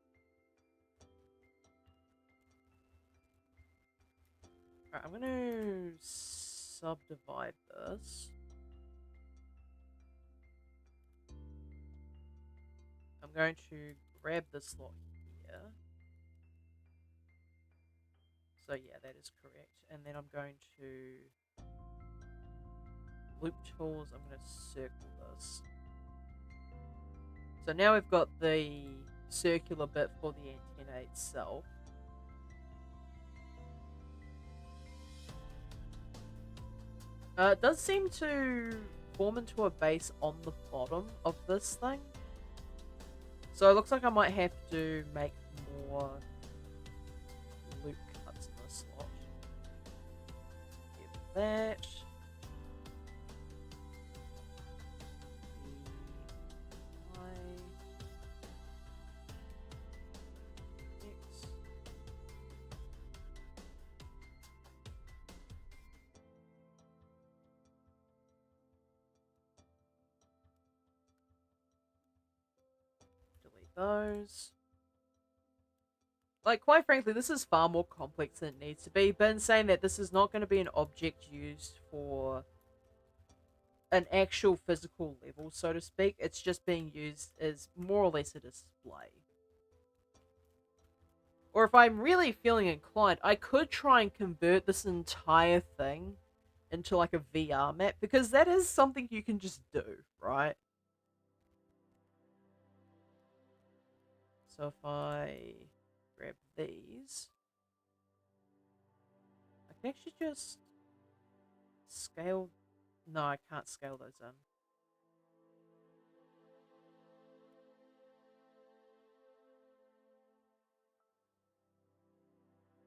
Alright, I'm going to subdivide this. I'm going to grab this slot here. So yeah, that is correct. And then I'm going to loop tools. I'm going to circle this. So now we've got the circular bit for the antenna itself. It does seem to form into a base on the bottom of this thing. So it looks like I might have to make more loop cuts in this slot. Get that. X. Delete those. Like, quite frankly, this is far more complex than it needs to be, but in saying that, this is not going to be an object used for an actual physical level, so to speak. It's just being used as more or less a display. Or if I'm really feeling inclined, I could try and convert this entire thing into like a VR map, because that is something you can just do, right? So if I grab these, I can actually just scale. No, I can't scale those in.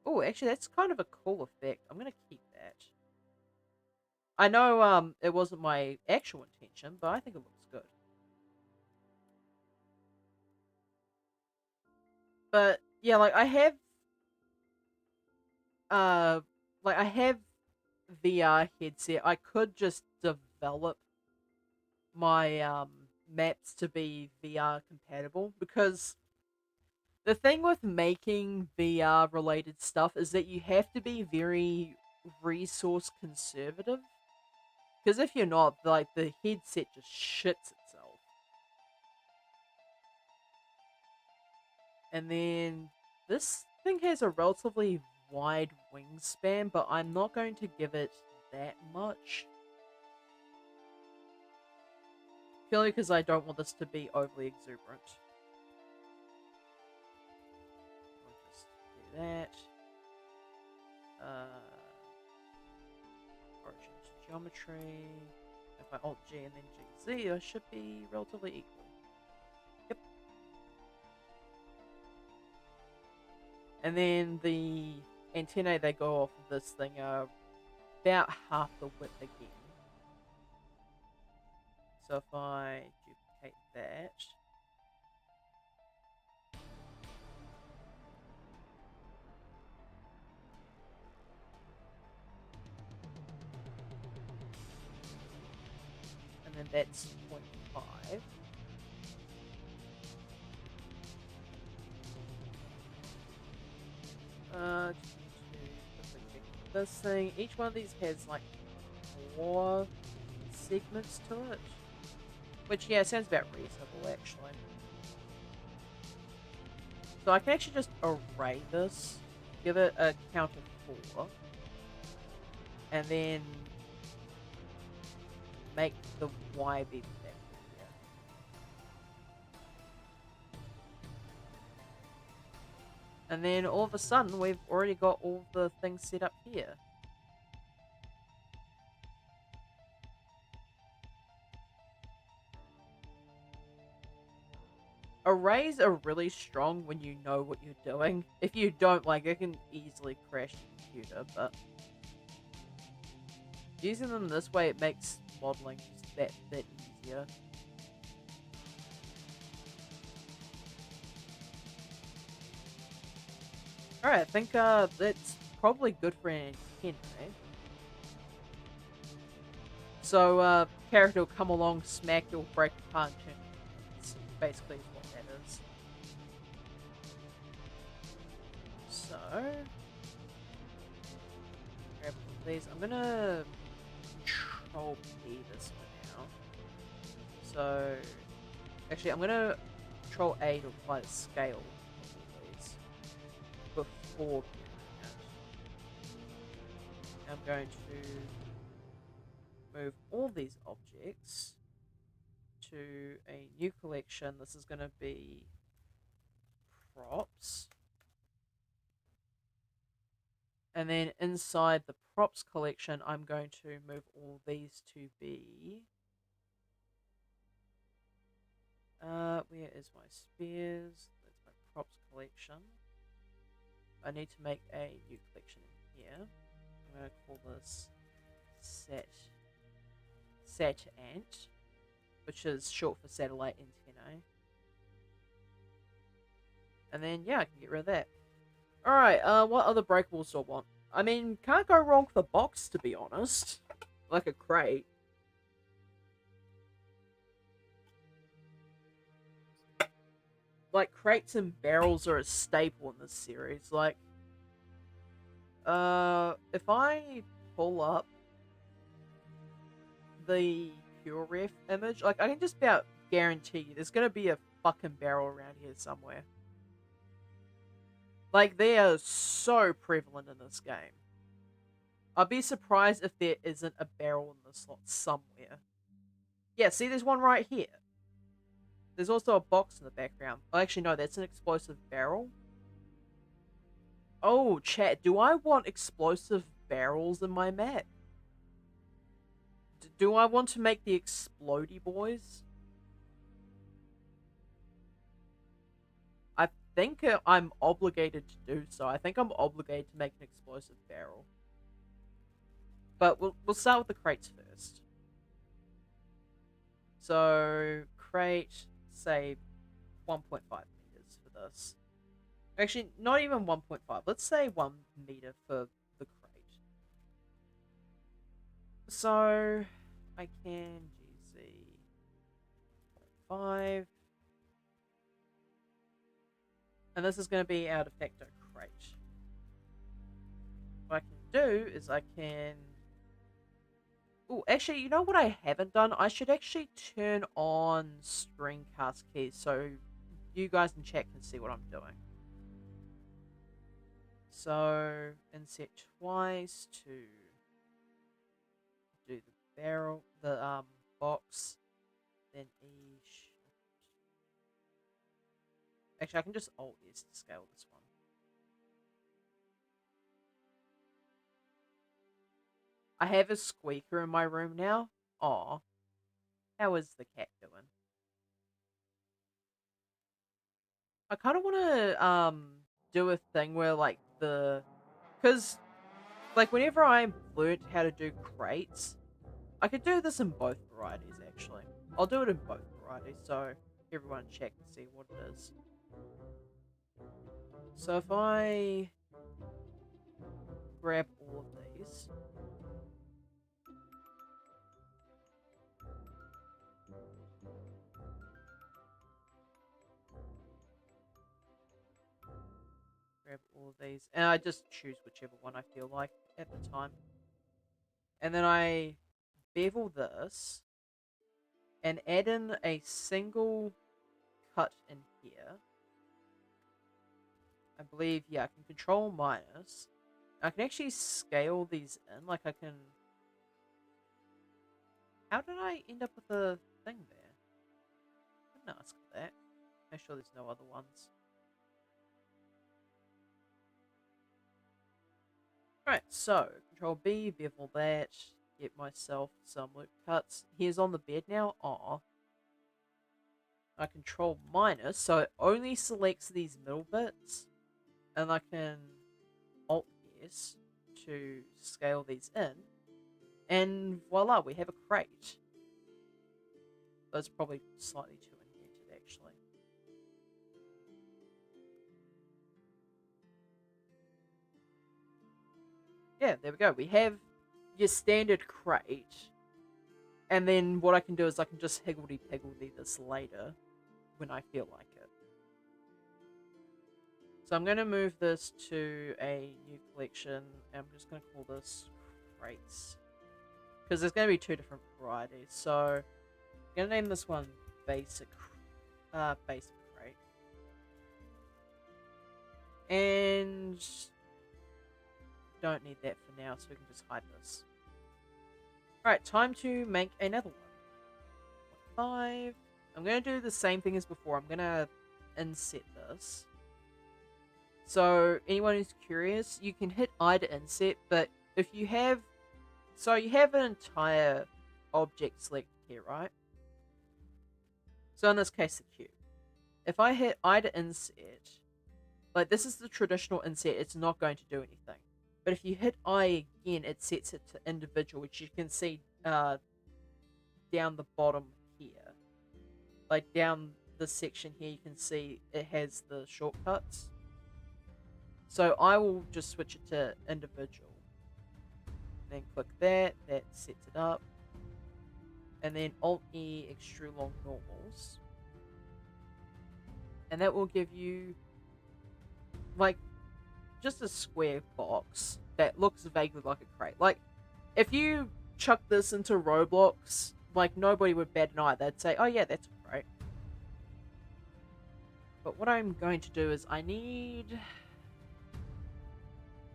Oh, actually, that's kind of a cool effect. I'm gonna keep that. I know it wasn't my actual intention, but I think it looks good. But yeah, uh I have VR headset. I could just develop my maps to be VR compatible, because the thing with making VR related stuff is that you have to be very resource conservative, because if you're not, like, the headset just shits itself. And then this thing has a relatively wide wingspan, but I'm not going to give it that much. Purely because I don't want this to be overly exuberant. I'll just do that. Origin to geometry. If I Alt G and then GZ, I should be relatively equal. Yep. And then the antennae they go off of this thing are about half the width again. So if I duplicate that, and then that's 0.5. This thing, each one of these has like 4 segments to it, which, yeah, sounds about reasonable actually. So I can actually just array this, give it a count of 4, and then make the Y be that here. And then all of a sudden, we've already got all the things set up here. Arrays are really strong when you know what you're doing. If you don't, like, it can easily crash your computer, but using them this way, it makes modeling just that bit easier. Alright, I think that's probably good for an antenna, eh? So, character will come along, smack, you'll break a punch, and it's basically what that is. So, grab these. I'm gonna Control P this for now. So, actually, I'm gonna Control A to apply the scale of all these before doing that. I'm going to move all these objects to a new collection. This is going to be props. And then inside the props collection, I'm going to move all these to be... where is my spears? That's my props collection. I need to make a new collection in here. I'm going to call this SatAnt, which is short for satellite antennae. And then, yeah, I can get rid of that. Alright, what other breakables do I want? I mean, can't go wrong with a box, to be honest. Like a crate. Like, crates and barrels are a staple in this series. Like, if I pull up the PureRef image, like, I can just about guarantee you there's gonna be a fucking barrel around here somewhere. Like, they are so prevalent in this game. I'd be surprised if there isn't a barrel in the slot somewhere. Yeah, see, there's one right here. There's also a box in the background. Oh, actually, no, that's an explosive barrel. Oh, chat, do I want explosive barrels in my map? Do I want to make the explodey boys? I think I'm obligated to do so. I think I'm obligated to make an explosive barrel. But we'll start with the crates first. So, crate, say 1.5 meters for this. Actually, not even 1.5. Let's say 1 meter for the crate. So, I can GZ 5. And this is going to be our de facto crate. What I can do is I can... Oh, actually, you know what I haven't done? I should actually turn on screencast keys so you guys in chat can see what I'm doing. So, inset twice to do the barrel, the box, then E shift. Actually, I can just Alt S to scale this one. I have a squeaker in my room now. Aw. How is the cat doing? I kind of want to do a thing where like because like whenever I learned how to do crates, I could do this in both varieties actually. I'll do it in both varieties so everyone check and see what it is. So if I grab all of these, and I just choose whichever one I feel like at the time. And then I bevel this and add in a single cut in here. I believe, yeah, I can control minus. I can actually scale these in, like I can... How did I end up with a thing there? I didn't ask for that. Make sure there's no other ones. Right, so, control B, bevel that, get myself some loop cuts. Here's on the bed now. Aw. I control minus, so it only selects these middle bits. And I can Alt S to scale these in. And voila, we have a crate. That's probably slightly too indented, actually. Yeah, there we go. We have your standard crate. And then what I can do is I can just higgledy-piggledy this later when I feel like it. So I'm going to move this to a new collection. And I'm just going to call this crates. Because there's going to be two different varieties. So I'm going to name this one basic crate. And don't need that for now, so we can just hide this. Alright, time to make another one. 5. I'm going to do the same thing as before. I'm going to inset this. So, anyone who's curious, you can hit I to inset, but if you have... So, you have an entire object selected here, right? So, in this case, the cube. If I hit I to inset, like, this is the traditional inset, it's not going to do anything. But if you hit I again, it sets it to individual, which you can see down the bottom here. Like, down this section here, you can see it has the shortcuts. So I will just switch it to individual. Then click that sets it up. And then Alt-E extrude long normals. And that will give you, like, just a square box that looks vaguely like a crate. Like, if you chuck this into Roblox, like, nobody would bat an eye. They'd say, oh yeah, that's a crate. But what I'm going to do is I need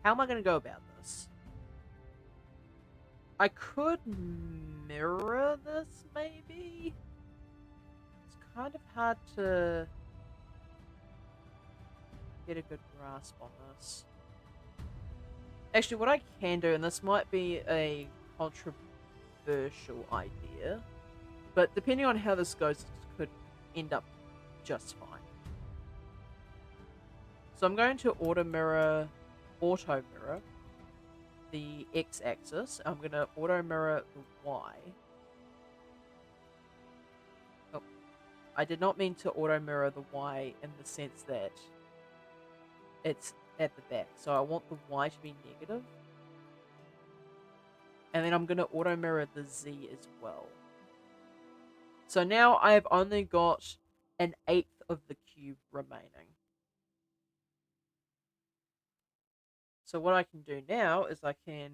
how am I going to go about this? I could mirror this, maybe? It's kind of hard to get a good grasp on this. Actually, what I can do, and this might be a controversial idea, but depending on how this goes, this could end up just fine. So I'm going to auto mirror the x-axis. I'm going to auto mirror the y. Oh, I did not mean to auto mirror the y in the sense that it's at the back. So I want the y to be negative. And then I'm going to auto mirror the z as well. So now I have only got an eighth of the cube remaining. So what I can do now is I can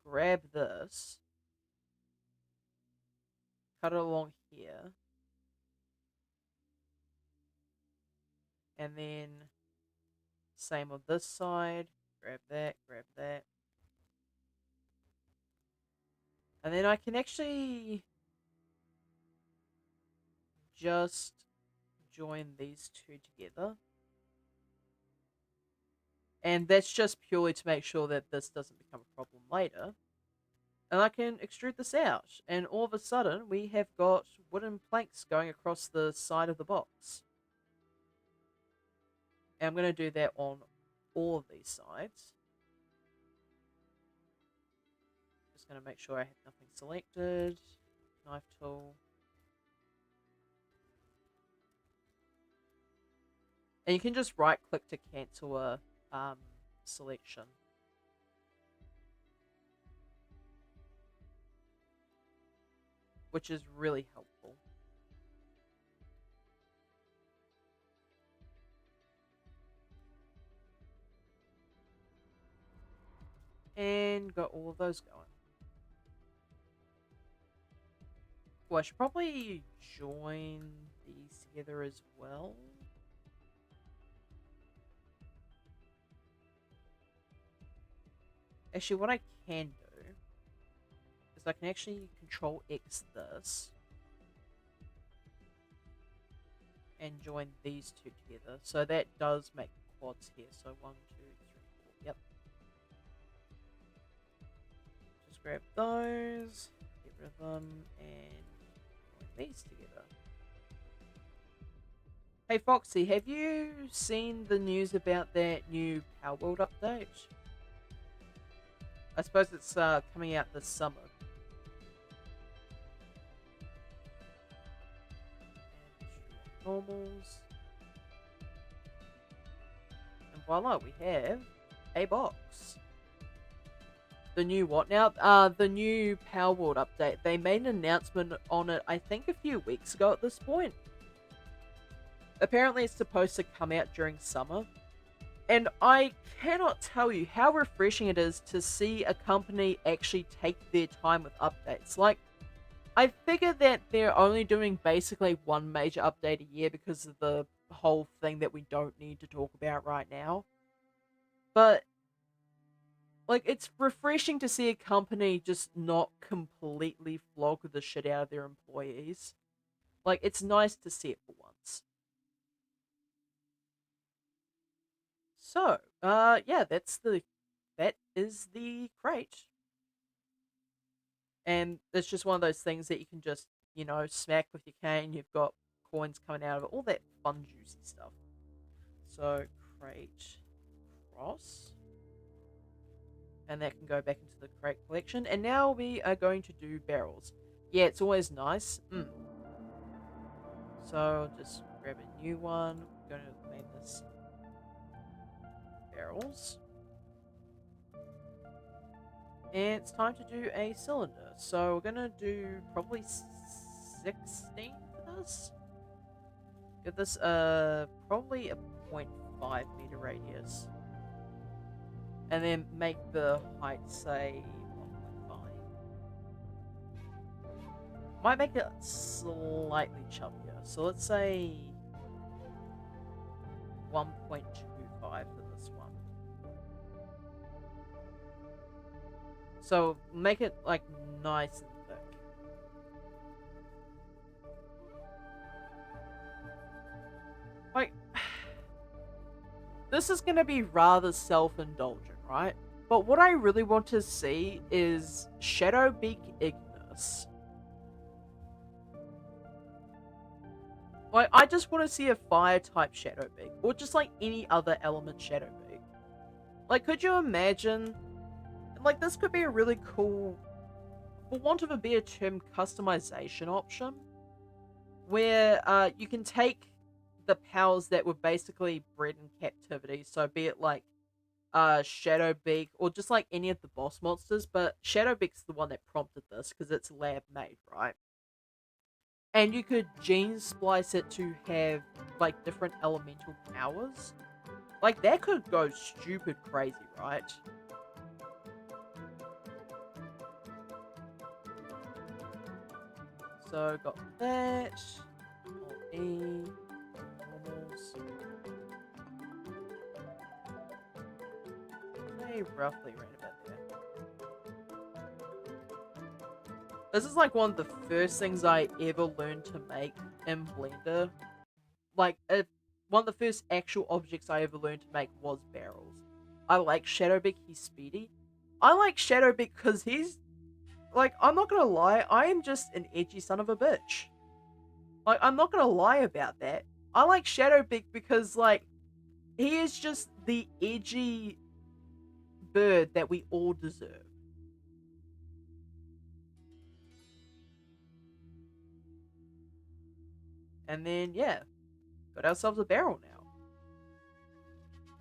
grab this, cut it along here, and then same on this side, grab that, and then I can actually just join these two together. And that's just purely to make sure that this doesn't become a problem later. And I can extrude this out. And all of a sudden, we have got wooden planks going across the side of the box. And I'm going to do that on all of these sides. Just going to make sure I have nothing selected. Knife tool. And you can just right click to cancel a selection. Which is really helpful. And got all of those going. Well, I should probably join these together as well. Actually, what I can do is I can actually Control X this and join these two together. So that does make quads here. So 1, 2, 3, 4. Yep. Just grab those, get rid of them, and join these together. Hey Foxy, have you seen the news about that new Palworld update? I suppose it's coming out this summer. And normals. And voila, we have a box. The new what now? The new Palworld update. They made an announcement on it, I think a few weeks ago at this point. Apparently it's supposed to come out during summer. And I cannot tell you how refreshing it is to see a company actually take their time with updates. Like, I figure that they're only doing basically one major update a year because of the whole thing that we don't need to talk about right now. But, like, it's refreshing to see a company just not completely flog the shit out of their employees. Like, it's nice to see it for once. So, yeah, that is the crate. And it's just one of those things that you can just, you know, smack with your cane. You've got coins coming out of it, all that fun, juicy stuff. So, crate, cross. And that can go back into the crate collection. And now we are going to do barrels. Yeah, it's always nice. So, just grab a new one. We're going to name this barrels. And it's time to do a cylinder. So we're going to do probably 16 for this. Give this probably a 0.5 meter radius. And then make the height, say, 1.5. Might make it slightly chubbier. So let's say 1.25 for this one. So make it like nice and thick. Like, this is going to be rather self-indulgent, right? But what I really want to see is Shadowbeak Ignis. Like, I just want to see a fire-type Shadowbeak, or just like any other element Shadowbeak. Like, could you imagine? Like, this could be a really cool, for want of a better term, customization option, where you can take the powers that were basically bred in captivity, so be it like Shadowbeak or just like any of the boss monsters, but Shadowbeak's the one that prompted this because it's lab made, right? And you could gene splice it to have like different elemental powers. Like, that could go stupid crazy, right? So got that. Alt E. Normals. Say roughly right about there. This is like one of the first things I ever learned to make in Blender. Like, one of the first actual objects I ever learned to make was barrels. I like Shadowbeak, he's speedy. I like Shadowbeak because he's... Like, I'm not gonna lie, I am just an edgy son of a bitch. Like, I'm not gonna lie about that. I like Shadowbeak because, like, he is just the edgy bird that we all deserve. And then, yeah, got ourselves a barrel now.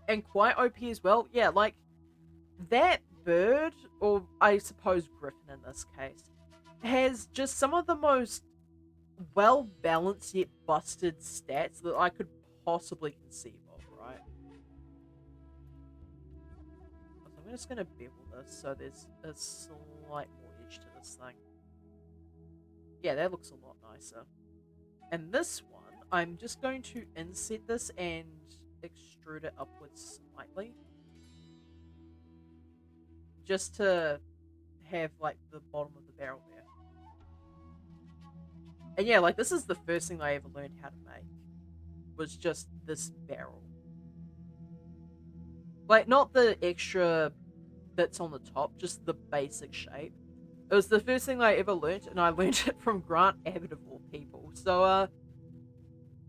And quite OP as well. Yeah, like, that bird, or I suppose griffin in this case, has just some of the most well-balanced yet busted stats that I could possibly conceive of, right? So I'm just going to bevel this so there's a slight more edge to this thing. Yeah, that looks a lot nicer. And this one, I'm just going to inset this and extrude it upwards slightly. Just to have, like, the bottom of the barrel there. And yeah, like, this is the first thing I ever learned how to make. Was just this barrel. Like, not the extra bits on the top, just the basic shape. It was the first thing I ever learned, and I learned it from Grant Abbott of all people. So,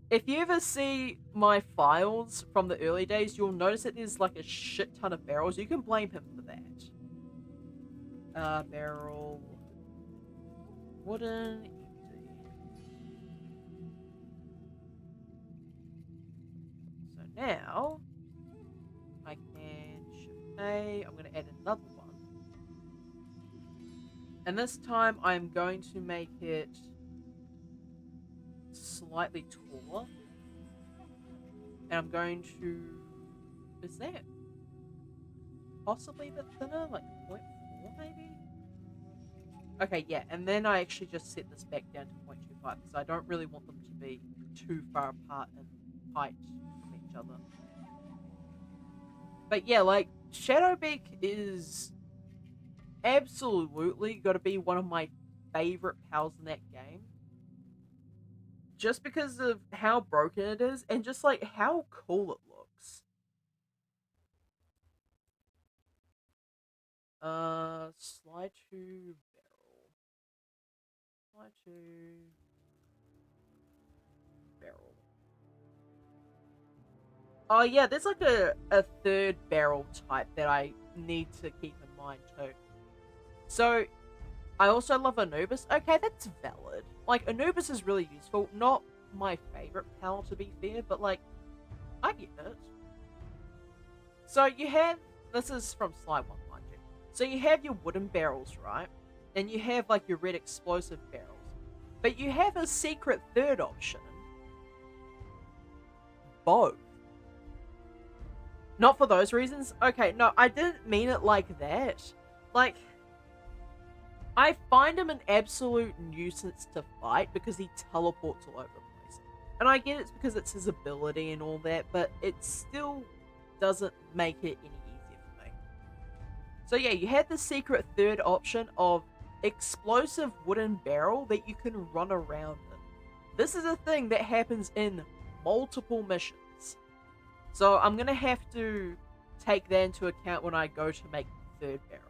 if you ever see my files from the early days, you'll notice that there's like a shit ton of barrels. You can blame him for that. Barrel. Wooden. Easy. So now, I can shift A. I'm going to add another one. And this time, I'm going to make it slightly taller. And I'm going to... Is that possibly a bit thinner? Like 0.4 maybe? Okay, yeah, and then I actually just set this back down to 0.25 because I don't really want them to be too far apart in height from each other. But yeah, like, Shadowbeak is absolutely got to be one of my favorite pals in that game. Just because of how broken it is and just like how cool it looks. Slide to barrel. Slide to barrel. Oh yeah, there's like a third barrel type that I need to keep in mind too. So, I also love Anubis. Okay, that's valid. Like, Anubis is really useful. Not my favorite pal, to be fair, but, like, I get it. So, you have... This is from slide 1, mind you. So, you have your wooden barrels, right? And you have, like, your red explosive barrels. But you have a secret third option. Both. Not for those reasons? Okay, no, I didn't mean it like that. Like... I find him an absolute nuisance to fight because he teleports all over the place. And I get it's because it's his ability and all that, but it still doesn't make it any easier for me. So yeah, you had the secret third option of explosive wooden barrel that you can run around in. This is a thing that happens in multiple missions. So I'm gonna have to take that into account when I go to make the third barrel.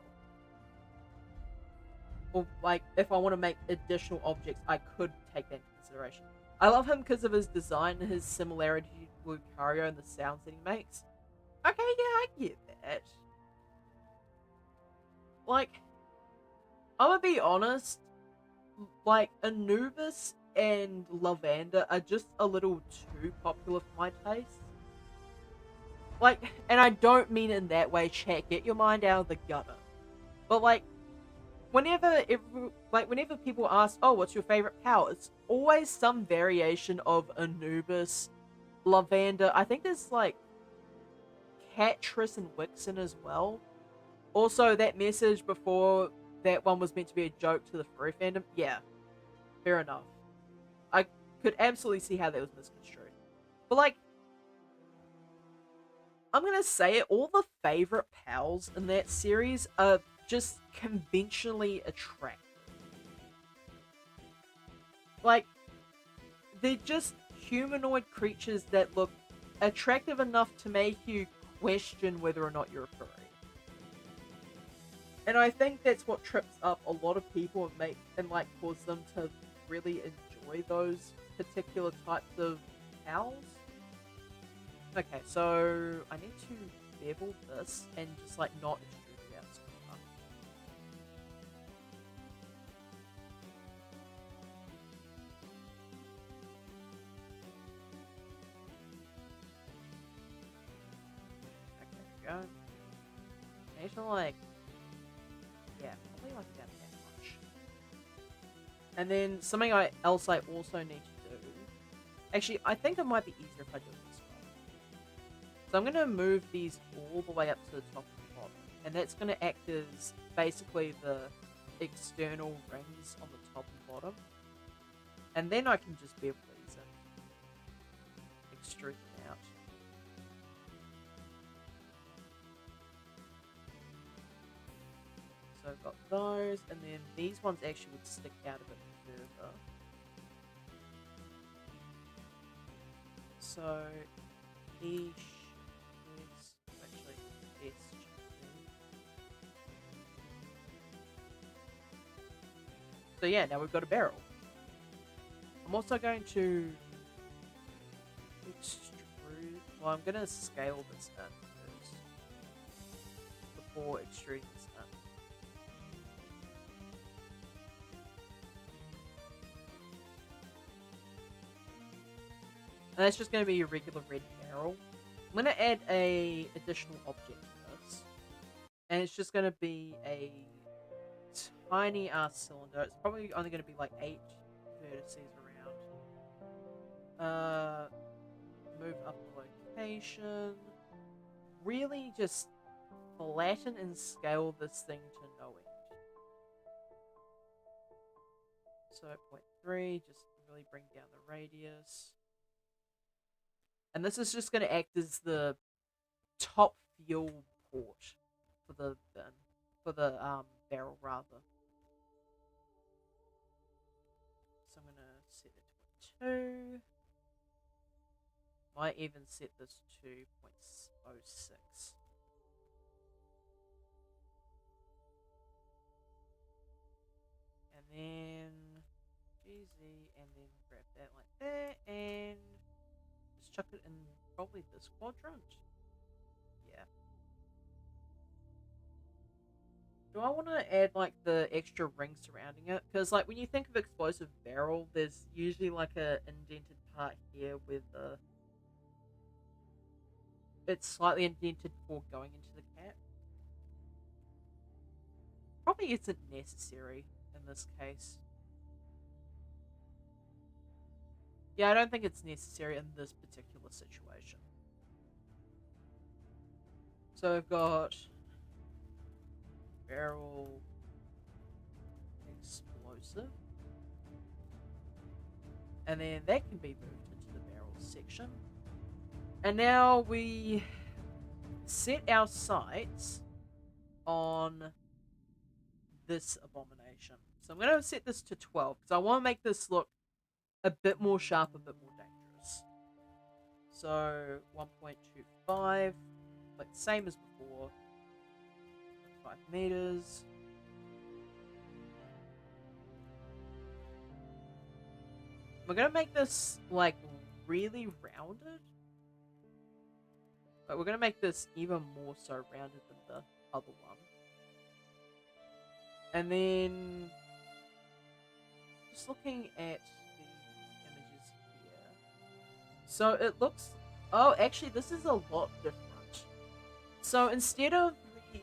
Or like if I want to make additional objects, I could take that into consideration. I love him because of his design and his similarity to Lucario and the sounds that he makes. Okay, yeah, I get that. Like, I'm gonna be honest, like, Anubis and Lavender are just a little too popular for my taste. Like, and I don't mean in that way, chat, get your mind out of the gutter. But like, whenever people ask, oh, what's your favorite power? It's always some variation of Anubis, Lavender. I think there's like Catris and Wixen as well. Also, that message before that one was meant to be a joke to the furry fandom. Yeah, fair enough. I could absolutely see how that was misconstrued. But like, I'm gonna say it, all the favorite pals in that series are just conventionally attractive. Like, they're just humanoid creatures that look attractive enough to make you question whether or not you're a furry. And I think that's what trips up a lot of people and like cause them to really enjoy those particular types of pals. Okay, so I need to bevel this and just like not extrude it out. Okay, there we go. I need to like, yeah, probably like about that much. And then something else I also need to do. Actually, I think it might be easier if I do it this way. So I'm going to move these all the way up to the top and bottom. And that's going to act as basically the external rings on the top and bottom. And then I can just bevel these and extrude them out. So I've got those, and then these ones actually would stick out a bit further. So each is actually S. So yeah, now we've got a barrel. I'm also going to extrude. Well, I'm going to scale this in first before extruding this in. And that's just going to be a regular red barrel. I'm going to add a additional object to this. And it's just going to be a tiny ass cylinder. It's probably only going to be like 8 vertices around. Move up the location. Really just flatten and scale this thing to no end. So 0.3, just really bring down the radius. And this is just going to act as the top fuel port for the barrel rather. So I'm going to set it to 2. Might even set this to 0.06. And then GZ, and then grab that like that, and just chuck it in probably this quadrant. Yeah. Do I want to add like the extra ring surrounding it? Because like when you think of explosive barrel, there's usually like a indented part here with the it's slightly indented before going into the cap. Probably isn't necessary in this case. Yeah, I don't think it's necessary in this particular situation. So I've got barrel explosive. And then that can be moved into the barrel section. And now we set our sights on this abomination. So I'm going to set this to 12 because I want to make this look a bit more sharp, a bit more dangerous. So 1.25, like same as before. 5 meters. We're going to make this like really rounded. But we're going to make this even more so rounded than the other one. And then just looking at the images here. So it looks... Oh, actually, this is a lot different. So instead of the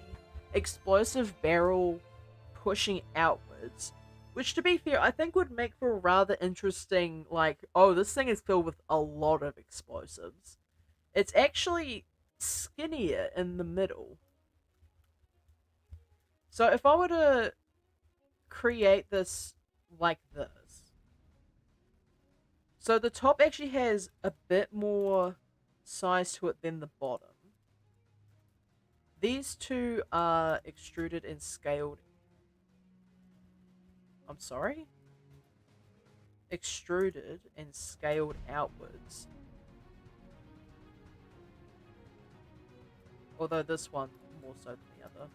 explosive barrel pushing outwards, which to be fair, I think would make for a rather interesting, like, oh, this thing is filled with a lot of explosives. It's actually skinnier in the middle. So if I were to create this like this. So the top actually has a bit more size to it than the bottom. These two are extruded and scaled. I'm sorry? Extruded and scaled outwards. Although this one more so than the other.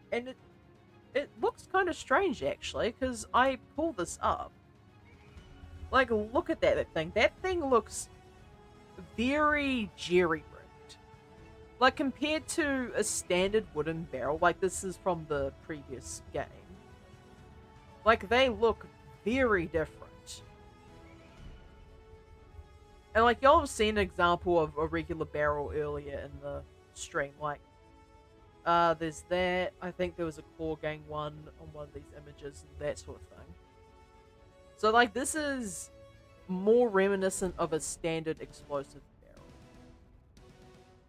And it looks kind of strange actually, because I pull this up. Like, look at that thing. That thing looks very jerry-rigged. Like, compared to a standard wooden barrel, like this is from the previous game. Like, they look very different. And like, y'all have seen an example of a regular barrel earlier in the stream. Like, there's that. I think there was a Core Gang one on one of these images and that sort of thing. So like, this is more reminiscent of a standard explosive barrel.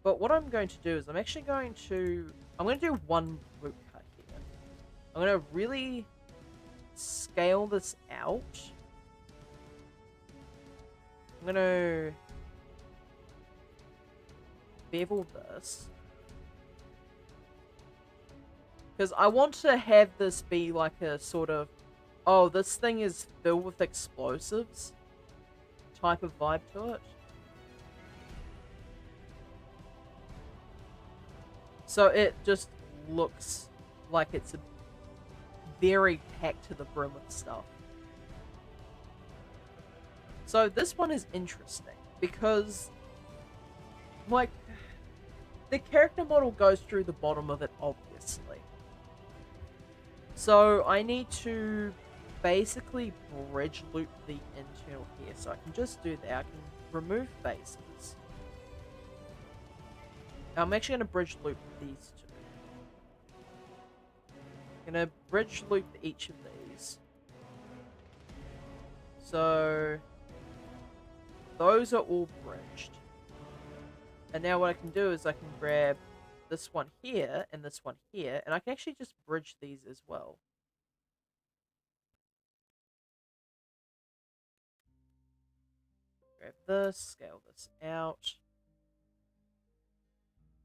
But what I'm going to do is I'm going to do one root cut here. I'm going to really scale this out. I'm going to bevel this. Because I want to have this be like a sort of, oh, this thing is filled with explosives type of vibe to it. So it just looks like it's very packed to the brim with stuff. So this one is interesting because, like, the character model goes through the bottom of it, obviously. So I need to basically bridge loop the internal here. So I can just do that. I can remove faces. I'm actually going to bridge loop these two. I'm going to bridge loop each of these. So those are all bridged. And now what I can do is I can grab this one here and this one here, and I can actually just bridge these as well. Grab this, scale this out.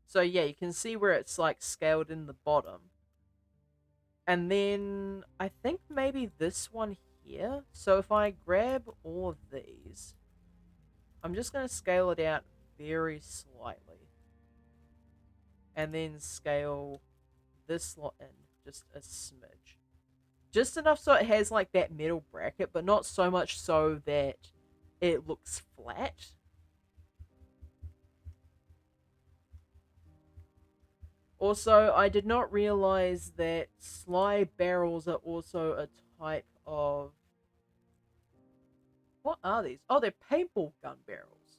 So yeah, you can see where it's like scaled in the bottom. And then I think maybe this one here. So if I grab all of these, I'm just going to scale it out very slightly. And then scale this lot in just a smidge. Just enough so it has like that metal bracket, but not so much so that it looks flat. Also, I did not realize that Sly barrels are also a type of... What are these? Oh, they're paintball gun barrels.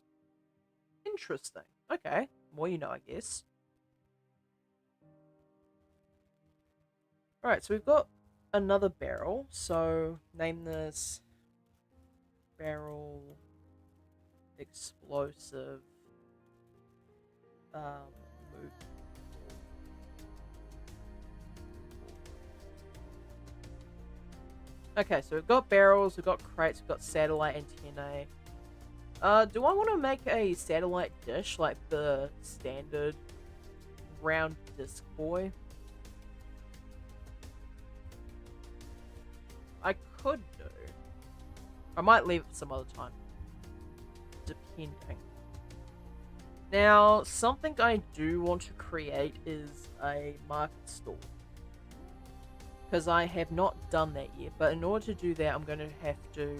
Interesting. Okay. More you know, I guess. Alright, so we've got another barrel. So, name this barrel explosive move. Okay, so we've got barrels, we've got crates, we've got satellite antennae. Do I want to make a satellite dish like the standard round disc boy. I could do. I might leave it for some other time. Depending. Now, something I do want to create is a market stall. Because I have not done that yet. But in order to do that, I'm going to have to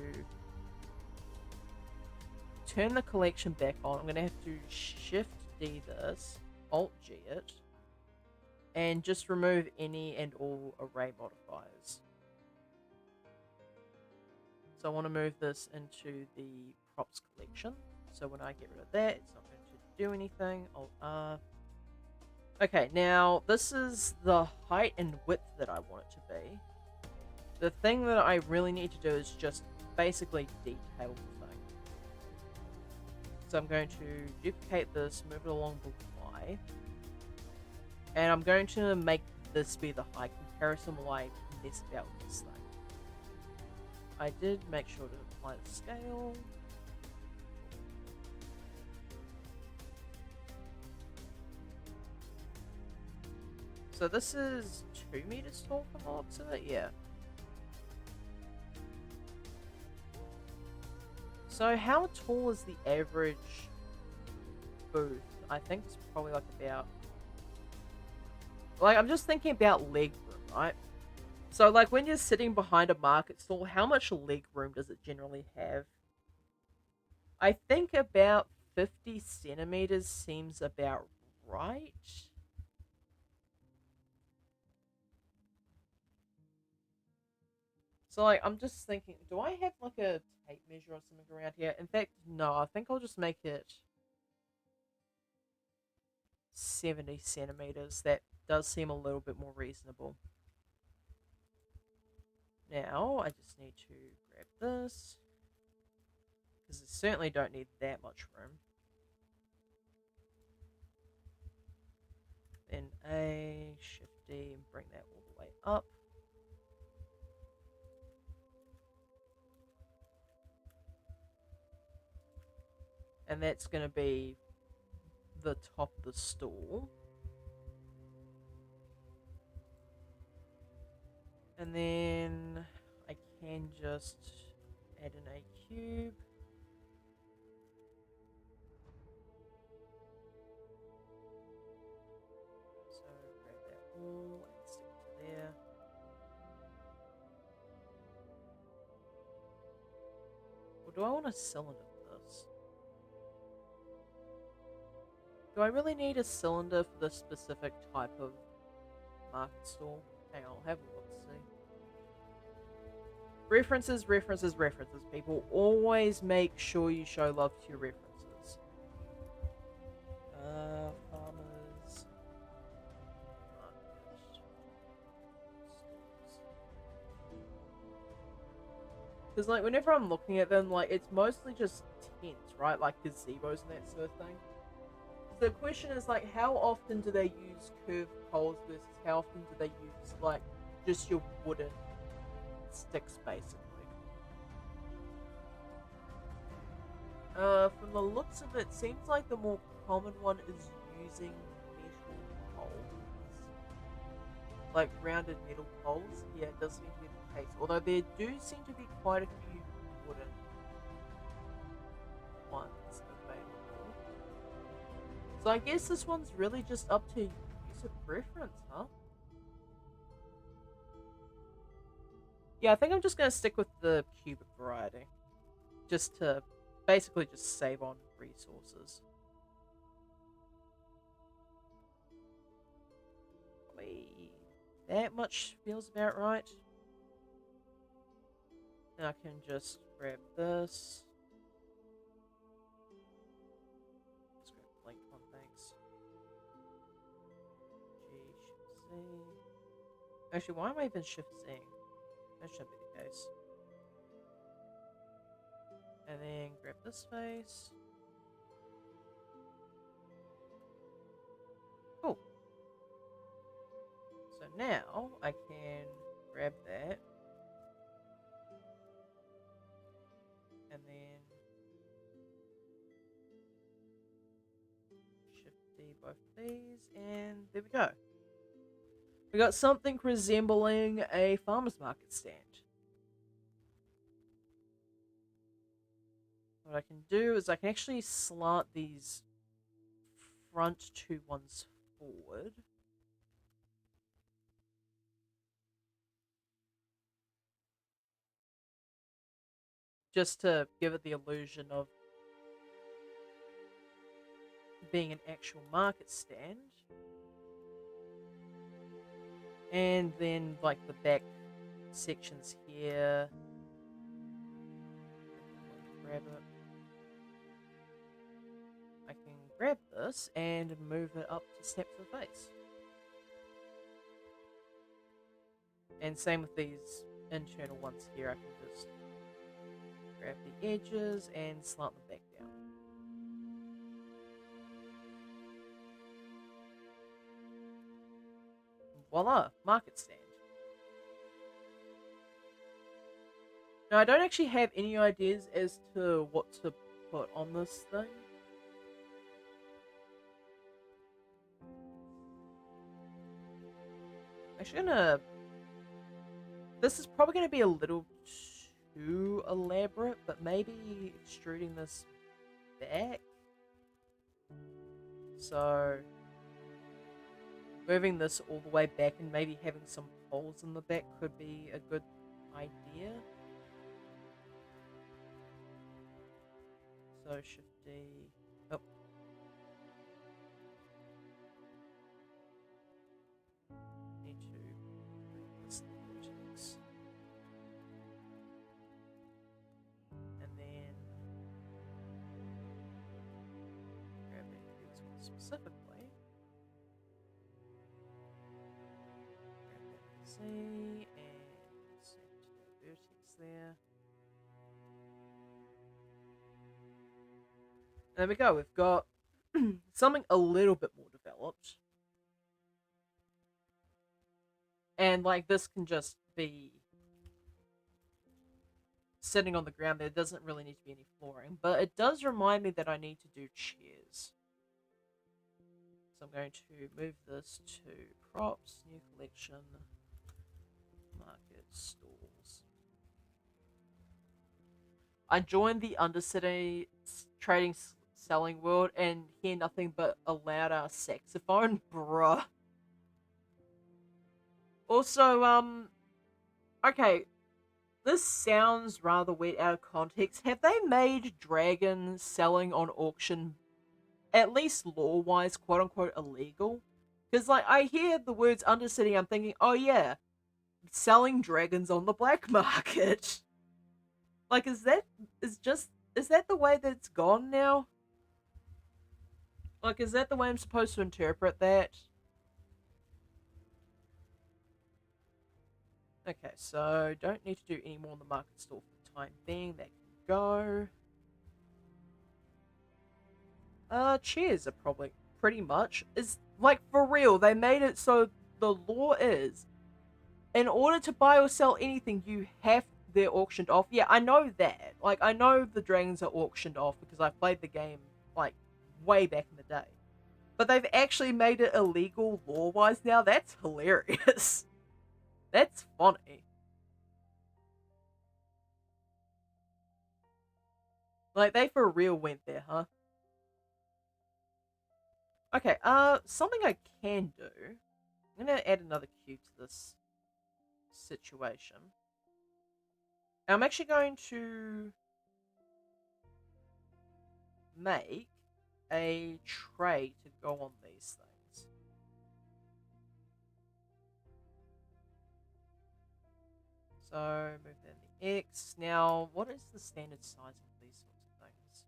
turn the collection back on. I'm going to have to Shift D this, Alt G it, and just remove any and all array modifiers. So I want to move this into the props collection. So when I get rid of that, it's not going to do anything. Alt R. Okay, now this is the height and width that I want it to be. The thing that I really need to do is just basically detail the thing. So I'm going to duplicate this, move it along the Y. And I'm going to make this be the height comparison while I mess about with this thing. I did make sure to apply the scale. So this is 2 meters tall from the looks of it? Yeah. So how tall is the average booth? I think it's probably like about... Like, I'm just thinking about leg room, right? So, like, when you're sitting behind a market stall, how much leg room does it generally have? I think about 50 centimeters seems about right. So, like, I'm just thinking, do I have, like, a tape measure or something around here? In fact, no, I think I'll just make it 70 centimeters. That does seem a little bit more reasonable. Now, I just need to grab this, because I certainly don't need that much room. Then A, Shift D, and bring that all the way up. And that's going to be the top of the stool. And then I can just add in a cube. So grab that all and stick it to there. Or do I want a cylinder for this? Do I really need a cylinder for this specific type of market stall? Hang on, I'll have a look, see. References, references, references, people. Always make sure you show love to your references. Farmers market stalls. Because, like, whenever I'm looking at them, like, it's mostly just tents, right? Like gazebos and that sort of thing. The question is, like, how often do they use curved poles versus how often do they use, like, just your wooden sticks, basically? From the looks of it, seems like the more common one is using metal poles. Like, rounded metal poles. Yeah, it does seem to be the case. Although there do seem to be quite a few wooden ones available. So I guess this one's really just up to user preference, huh? Yeah, I think I'm just going to stick with the cubic variety. Just to basically just save on resources. Probably that much feels about right. Now I can just grab this. Let's grab the linked one, thanks. G, Shift Z. Actually, why am I even Shift Z? That shouldn't be the case. And then grab this face. Cool. So now I can grab that. And then Shift D both of these, and there we go. We got something resembling a farmer's market stand. What I can do is I can actually slant these front two ones forward. Just to give it the illusion of being an actual market stand. And then like the back sections here. Grab it. I can grab this and move it up to snap to the face. And same with these internal ones here. I can just grab the edges and slant them back down. Voila, market stand. Now I don't actually have any ideas as to what to put on this thing. Actually gonna... This is probably gonna be a little too elaborate, but maybe extruding this back. So moving this all the way back and maybe having some holes in the back could be a good idea. So Shift D. Oh. Need to bring this vertex. And then grabbing these ones specifically. Grab that Z and set that vertex there. There we go, we've got something a little bit more developed. And like this can just be sitting on the ground. There doesn't really need to be any flooring, but it does remind me that I need to do chairs. So I'm going to move this to props, new collection, market stalls. I joined the Undercity trading selling world and hear nothing but a louder saxophone, bruh. Also, okay, this sounds rather weird out of context. Have they made dragons selling on auction, at least lore-wise, quote-unquote, illegal? Because, like, I hear the words Undercity, I'm thinking, oh yeah, selling dragons on the black market. Like, is that the way that it's gone now? Like, is that the way I'm supposed to interpret that? Okay, so don't need to do any more on the market stall for the time being. That can go. Chairs are probably pretty much is like for real. They made it so the law is, in order to buy or sell anything, they're auctioned off. Yeah, I know that. Like, I know the dragons are auctioned off because I played the game like way back in the day. But they've actually made it illegal law-wise now. That's hilarious. That's funny. Like, they for real went there, huh? Okay, something I can do. I'm gonna add another cube to this situation. I'm actually going to make a tray to go on these things. So move that in the X. Now, what is the standard size of these sorts of things?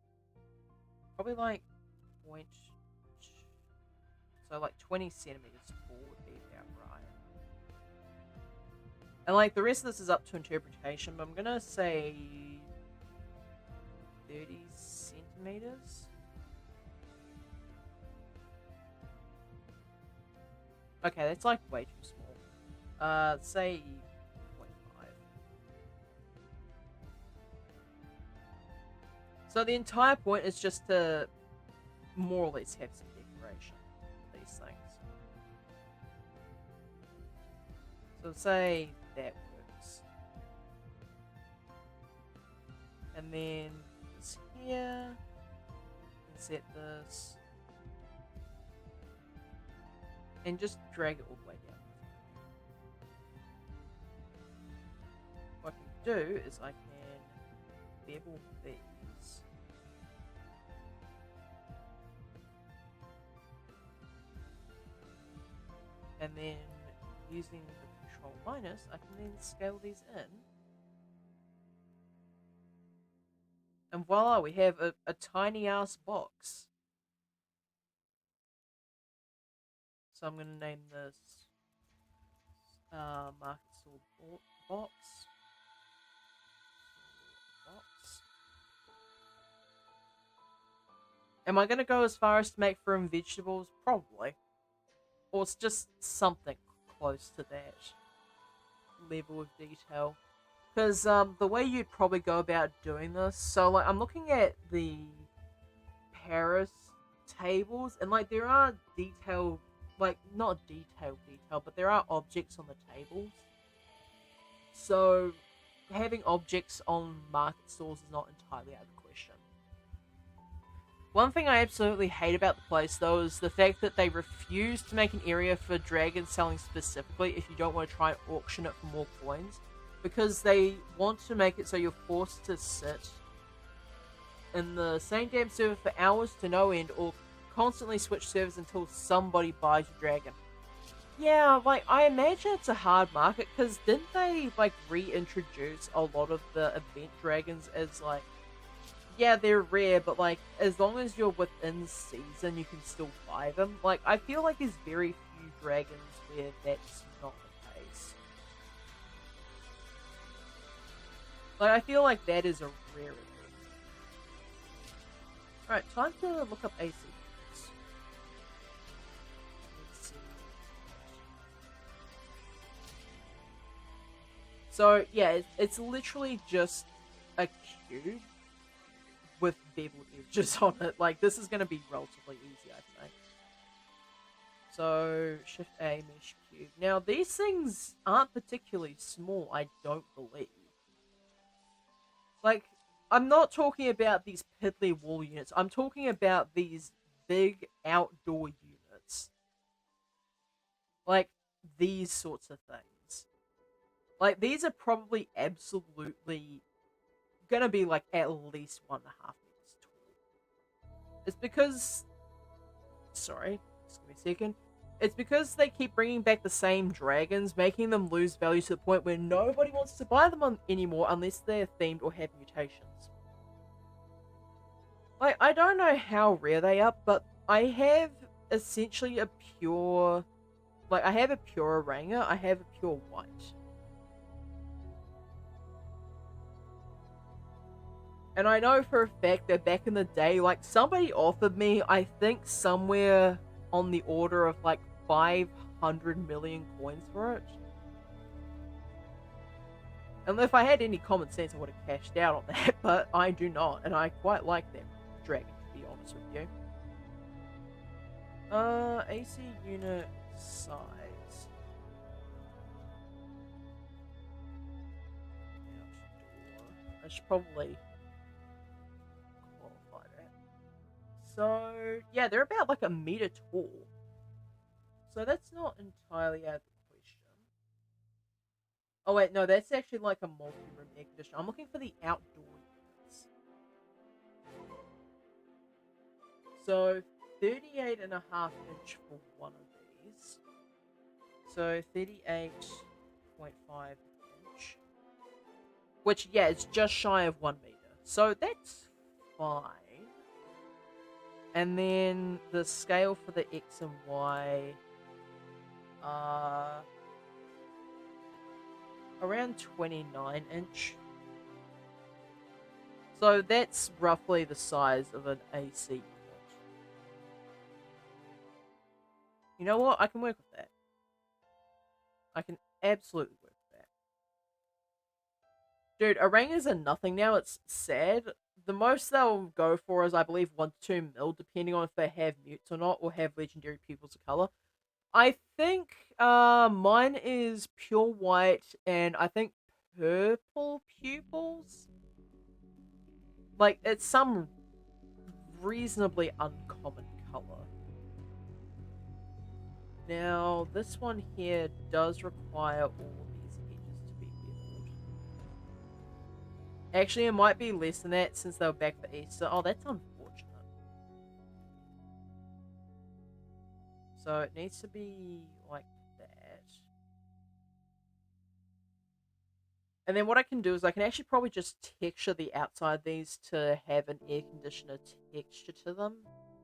Probably like so like 20 centimeters tall would be about right. And like the rest of this is up to interpretation, but I'm gonna say 30 centimeters. Okay, that's like way too small. Say 0.5. So the entire point is just to more or less have some decoration. closest things. So say that works. And then this here. And set this. And just drag it all the way down. What I can do is I can bevel these. And then using the control minus, I can then scale these in. And voila, we have a tiny ass box. So I'm going to name this Market Stall Box. Am I going to go as far as to make fruit vegetables? Probably. Or it's just something close to that level of detail. Because the way you'd probably go about doing this, so like I'm looking at the Paris tables, and like there are detailed, like not detail, but there are objects on the tables. So having objects on market stalls is not entirely out of the question. One thing I absolutely hate about the place, though, is the fact that they refuse to make an area for dragon selling specifically if you don't want to try and auction it for more coins. Because they want to make it so you're forced to sit in the same damn server for hours to no end, or constantly switch servers until somebody buys your dragon. Yeah, like, I imagine it's a hard market, because didn't they, like, reintroduce a lot of the event dragons as, like, yeah, they're rare, but, like, as long as you're within season, you can still buy them. Like, I feel like there's very few dragons where that's not the case. Like, I feel like that is a rarity. Alright, time to look up AC. So, yeah, it's literally just a cube with beveled edges on it. Like, this is going to be relatively easy, I think. So, Shift A, Mesh Cube. Now, these things aren't particularly small, I don't believe. Like, I'm not talking about these piddly wall units. I'm talking about these big outdoor units. Like, these sorts of things. Like, these are probably absolutely gonna be, like, at least 1.5 meters tall. It's because... Sorry, just give me a second. It's because they keep bringing back the same dragons, making them lose value to the point where nobody wants to buy them anymore unless they're themed or have mutations. Like, I don't know how rare they are, but I have essentially a pure... Like, I have a pure Oranger, I have a pure white. And I know for a fact that back in the day, like, somebody offered me, I think, somewhere on the order of, like, 500 million coins for it. And if I had any common sense, I would have cashed out on that, but I do not, and I quite like them dragon, to be honest with you. AC unit size. I should probably... So, yeah, they're about like 1 meter tall. So that's not entirely out of the question. Oh wait, no, that's actually like a multi-room air conditioner. I'm looking for the outdoor units. So, 38.5 inch for one of these. So, 38.5 inch. Which, yeah, it's just shy of 1 meter. So, that's fine. And then the scale for the X and Y are around 29 inch. So that's roughly the size of an AC unit. You know what? I can work with that. I can absolutely work with that. Dude, Orangers are nothing now. It's sad, the most they'll go for is, I believe, 1 to 2 mil, depending on if they have mutes or not, or have legendary pupils of color. I think mine is pure white, and I think purple pupils. Like, it's some reasonably uncommon color. Now, this one here does require all these edges to be beveled. Actually, it might be less than that since they were back for Easter. Oh, that's unfortunate. So it needs to be like that. And then what I can do is I can actually probably just texture the outside of these to have an air conditioner texture to them,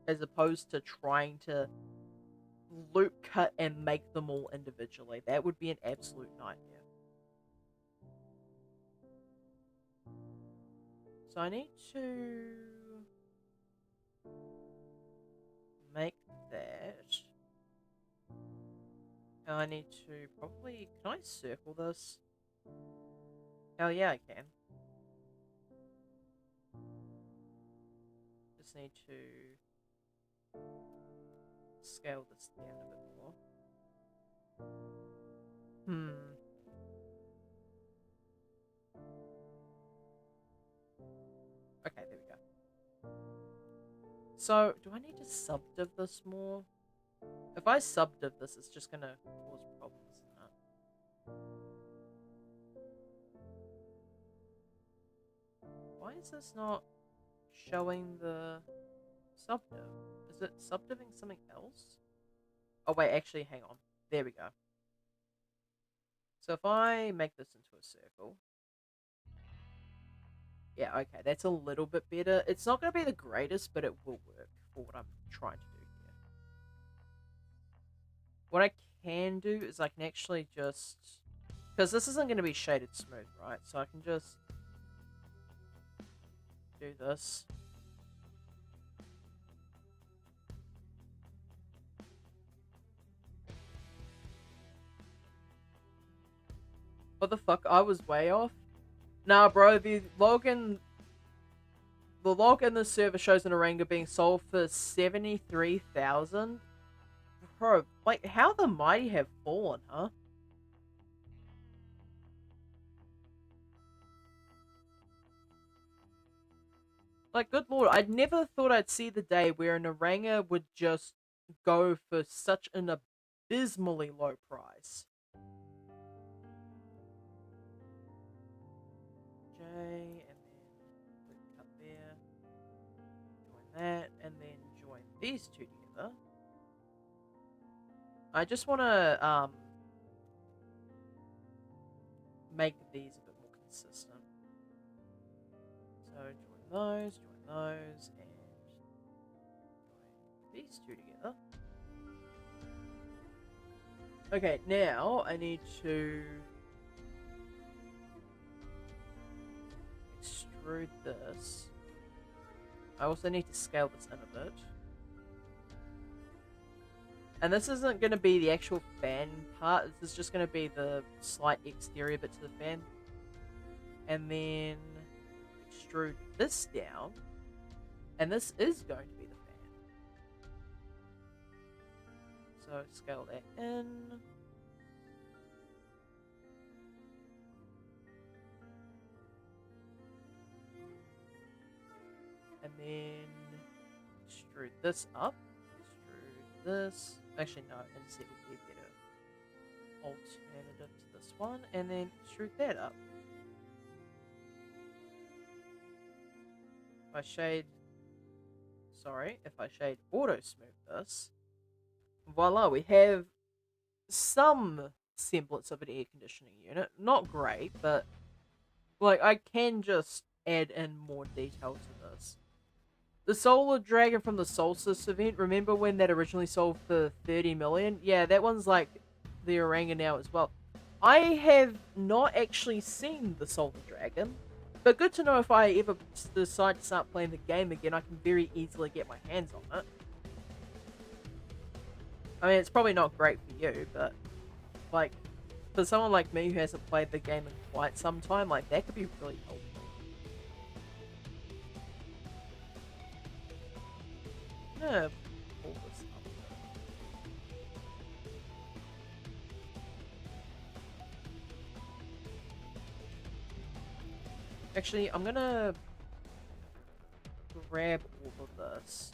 as opposed to trying to loop cut and make them all individually. That would be an absolute nightmare. So I need to make that. And I need to probably... Can I circle this? Oh yeah, I can. Just need to scale this down a bit more. Okay, there we go. So, do I need to subdiv this more? If I subdiv this, it's just gonna cause problems, isn't it? Why is this not showing the subdiv? Is it subdiving something else? Oh wait, actually, hang on. There we go. So if I make this into a circle... Yeah, okay, that's a little bit better. It's not going to be the greatest, but it will work for what I'm trying to do here. What I can do is I can actually just... Because this isn't going to be shaded smooth, right? So I can just do this. What the fuck? I was way off. Nah, bro, the log in the server shows an Oranga being sold for 73,000. Bro, like, how the mighty have fallen, huh? Like, good lord, I'd never thought I'd see the day where an Oranga would just go for such an abysmally low price. And then cut there, join that, and then join these two together. I just want to make these a bit more consistent. So join those, and join these two together. Okay, now I need to extrude this. I also need to scale this in a bit. And this isn't going to be the actual fan part. This is just going to be the slight exterior bit to the fan. And then extrude this down. And this is going to be the fan. So scale that in. And then extrude this up. Extrude this. Actually, no, instead would be a better alternative to this one. And then extrude that up. If I shade auto smooth this, voila, we have some semblance of an air conditioning unit. Not great, but like I can just add in more detail to this. The Solar Dragon from the Solstice event, remember when that originally sold for 30 million? Yeah, that one's like the Oranga now as well. I have not actually seen the Solar Dragon, but good to know if I ever decide to start playing the game again, I can very easily get my hands on it. I mean, it's probably not great for you, but like, for someone like me who hasn't played the game in quite some time, like, that could be really helpful. gonna pull this up. Actually, I'm gonna grab all of this.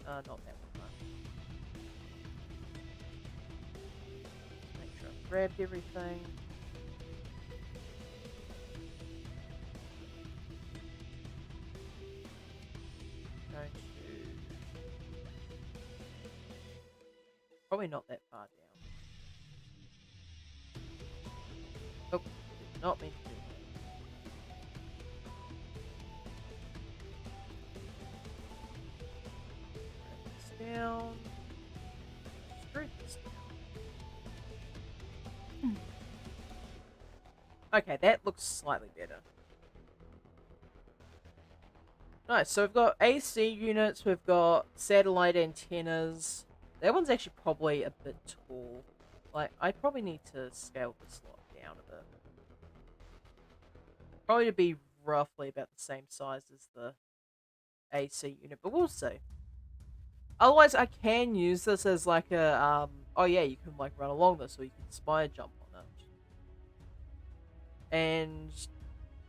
Not that one. Make sure I've grabbed everything. Going to... Probably not that far down. Oh, did not mean to do that. Drag this down. Screw this down. Okay, that looks slightly better. Nice, so we've got AC units, we've got satellite antennas. That one's actually probably a bit tall. Like, I probably need to scale this lot down a bit. Probably to be roughly about the same size as the AC unit, but we'll see. Otherwise, I can use this as like a, oh yeah, you can like run along this, or you can spire jump on it. And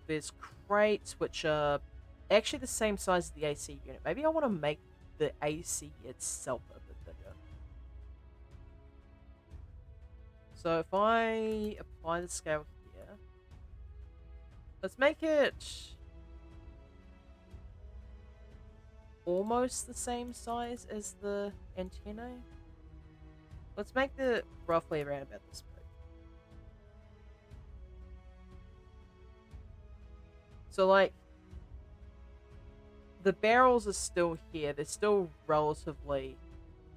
there's crates, which are actually the same size as the AC unit. Maybe I want to make the AC itself a bit bigger. So if I apply the scale here, let's make it almost the same size as the antennae. Let's make the roughly around about this big. So like, the barrels are still here. They're still relatively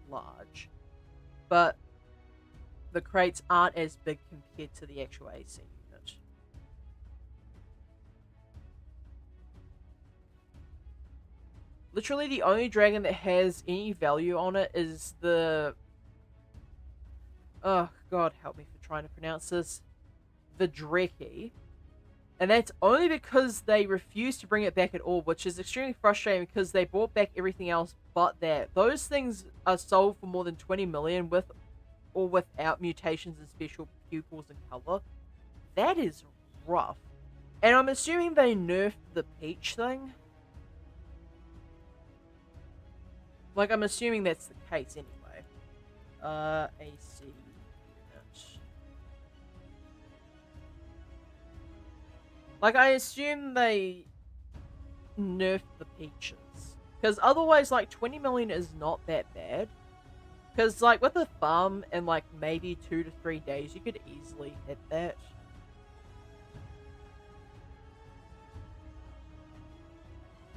large, but the crates aren't as big compared to the actual AC unit. Literally the only dragon that has any value on it is the... Oh, God, help me for trying to pronounce this. The Dreki. And that's only because they refused to bring it back at all, which is extremely frustrating because they brought back everything else but that. Those things are sold for more than 20 million with or without mutations and special pupils and color. That is rough. And I'm assuming they nerfed the peach thing. Like, I'm assuming that's the case anyway. AC unit. Like, I assume they nerfed the peaches. Because otherwise, like, 20 million is not that bad. Because, like, with a farm in, like, maybe 2 to 3 days, you could easily hit that.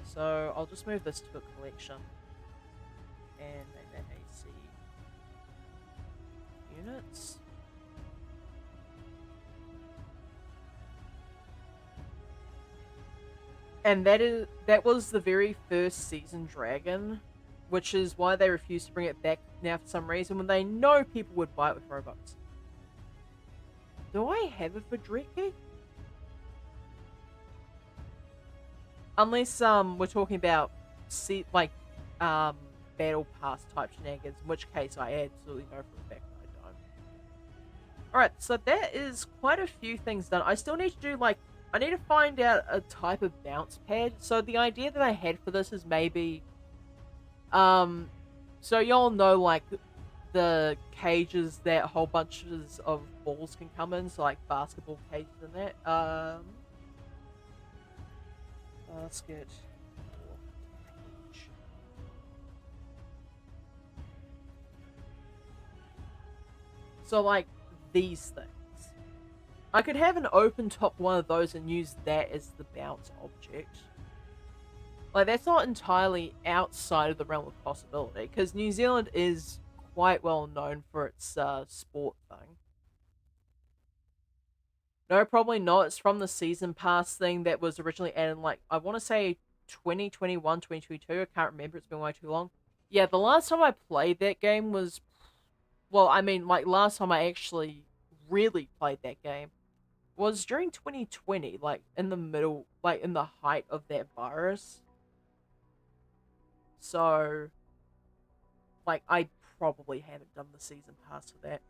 So, I'll just move this to a collection. And make that AC units. And that was the very first season dragon, which is why they refuse to bring it back now for some reason when they know people would buy it with Robux. Do I have a Vidreki? Unless we're talking about battle pass type shenanigans, in which case I absolutely know for a fact I don't. Alright, so that is quite a few things done. I still need to do like I need to find out a type of bounce pad. So the idea that I had for this is maybe, so y'all know like the cages that whole bunches of balls can come in, so like basketball cages and that. Basket. So like these things. I could have an open top one of those and use that as the bounce object. Like, that's not entirely outside of the realm of possibility, because New Zealand is quite well known for its sport thing. No, probably not. It's from the season pass thing that was originally added in, like, I want to say 2021, 2022. I can't remember. It's been way too long. Yeah, the last time I played that game was... Well, I mean, like, last time I actually really played that game was during 2020, like, in the middle, like, in the height of that virus. So, like, I probably haven't done the season pass for that.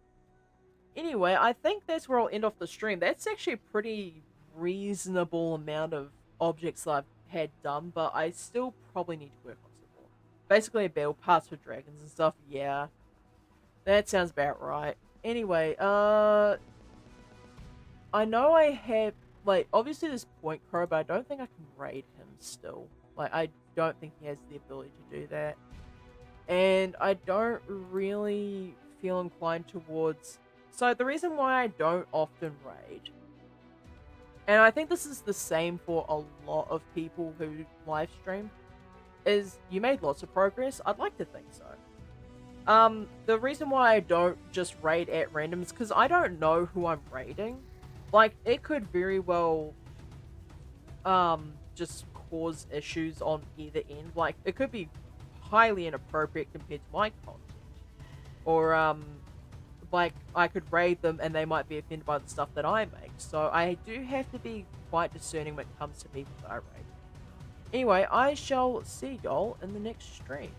Anyway, I think that's where I'll end off the stream. That's actually a pretty reasonable amount of objects that I've had done, but I still probably need to work on some more. Basically, a battle pass for dragons and stuff. Yeah, that sounds about right. Anyway, I know I have, like, obviously this Point Crow, but I don't think I can raid him still. Like, I don't think he has the ability to do that. And I don't really feel inclined towards... So the reason why I don't often raid, and I think this is the same for a lot of people who live stream, is you made lots of progress. I'd like to think so. The reason why I don't just raid at random is because I don't know who I'm raiding. Like, it could very well, just cause issues on either end. Like, it could be highly inappropriate compared to my content. Or, like, I could raid them and they might be offended by the stuff that I make. So I do have to be quite discerning when it comes to people that I raid. Anyway, I shall see y'all in the next stream.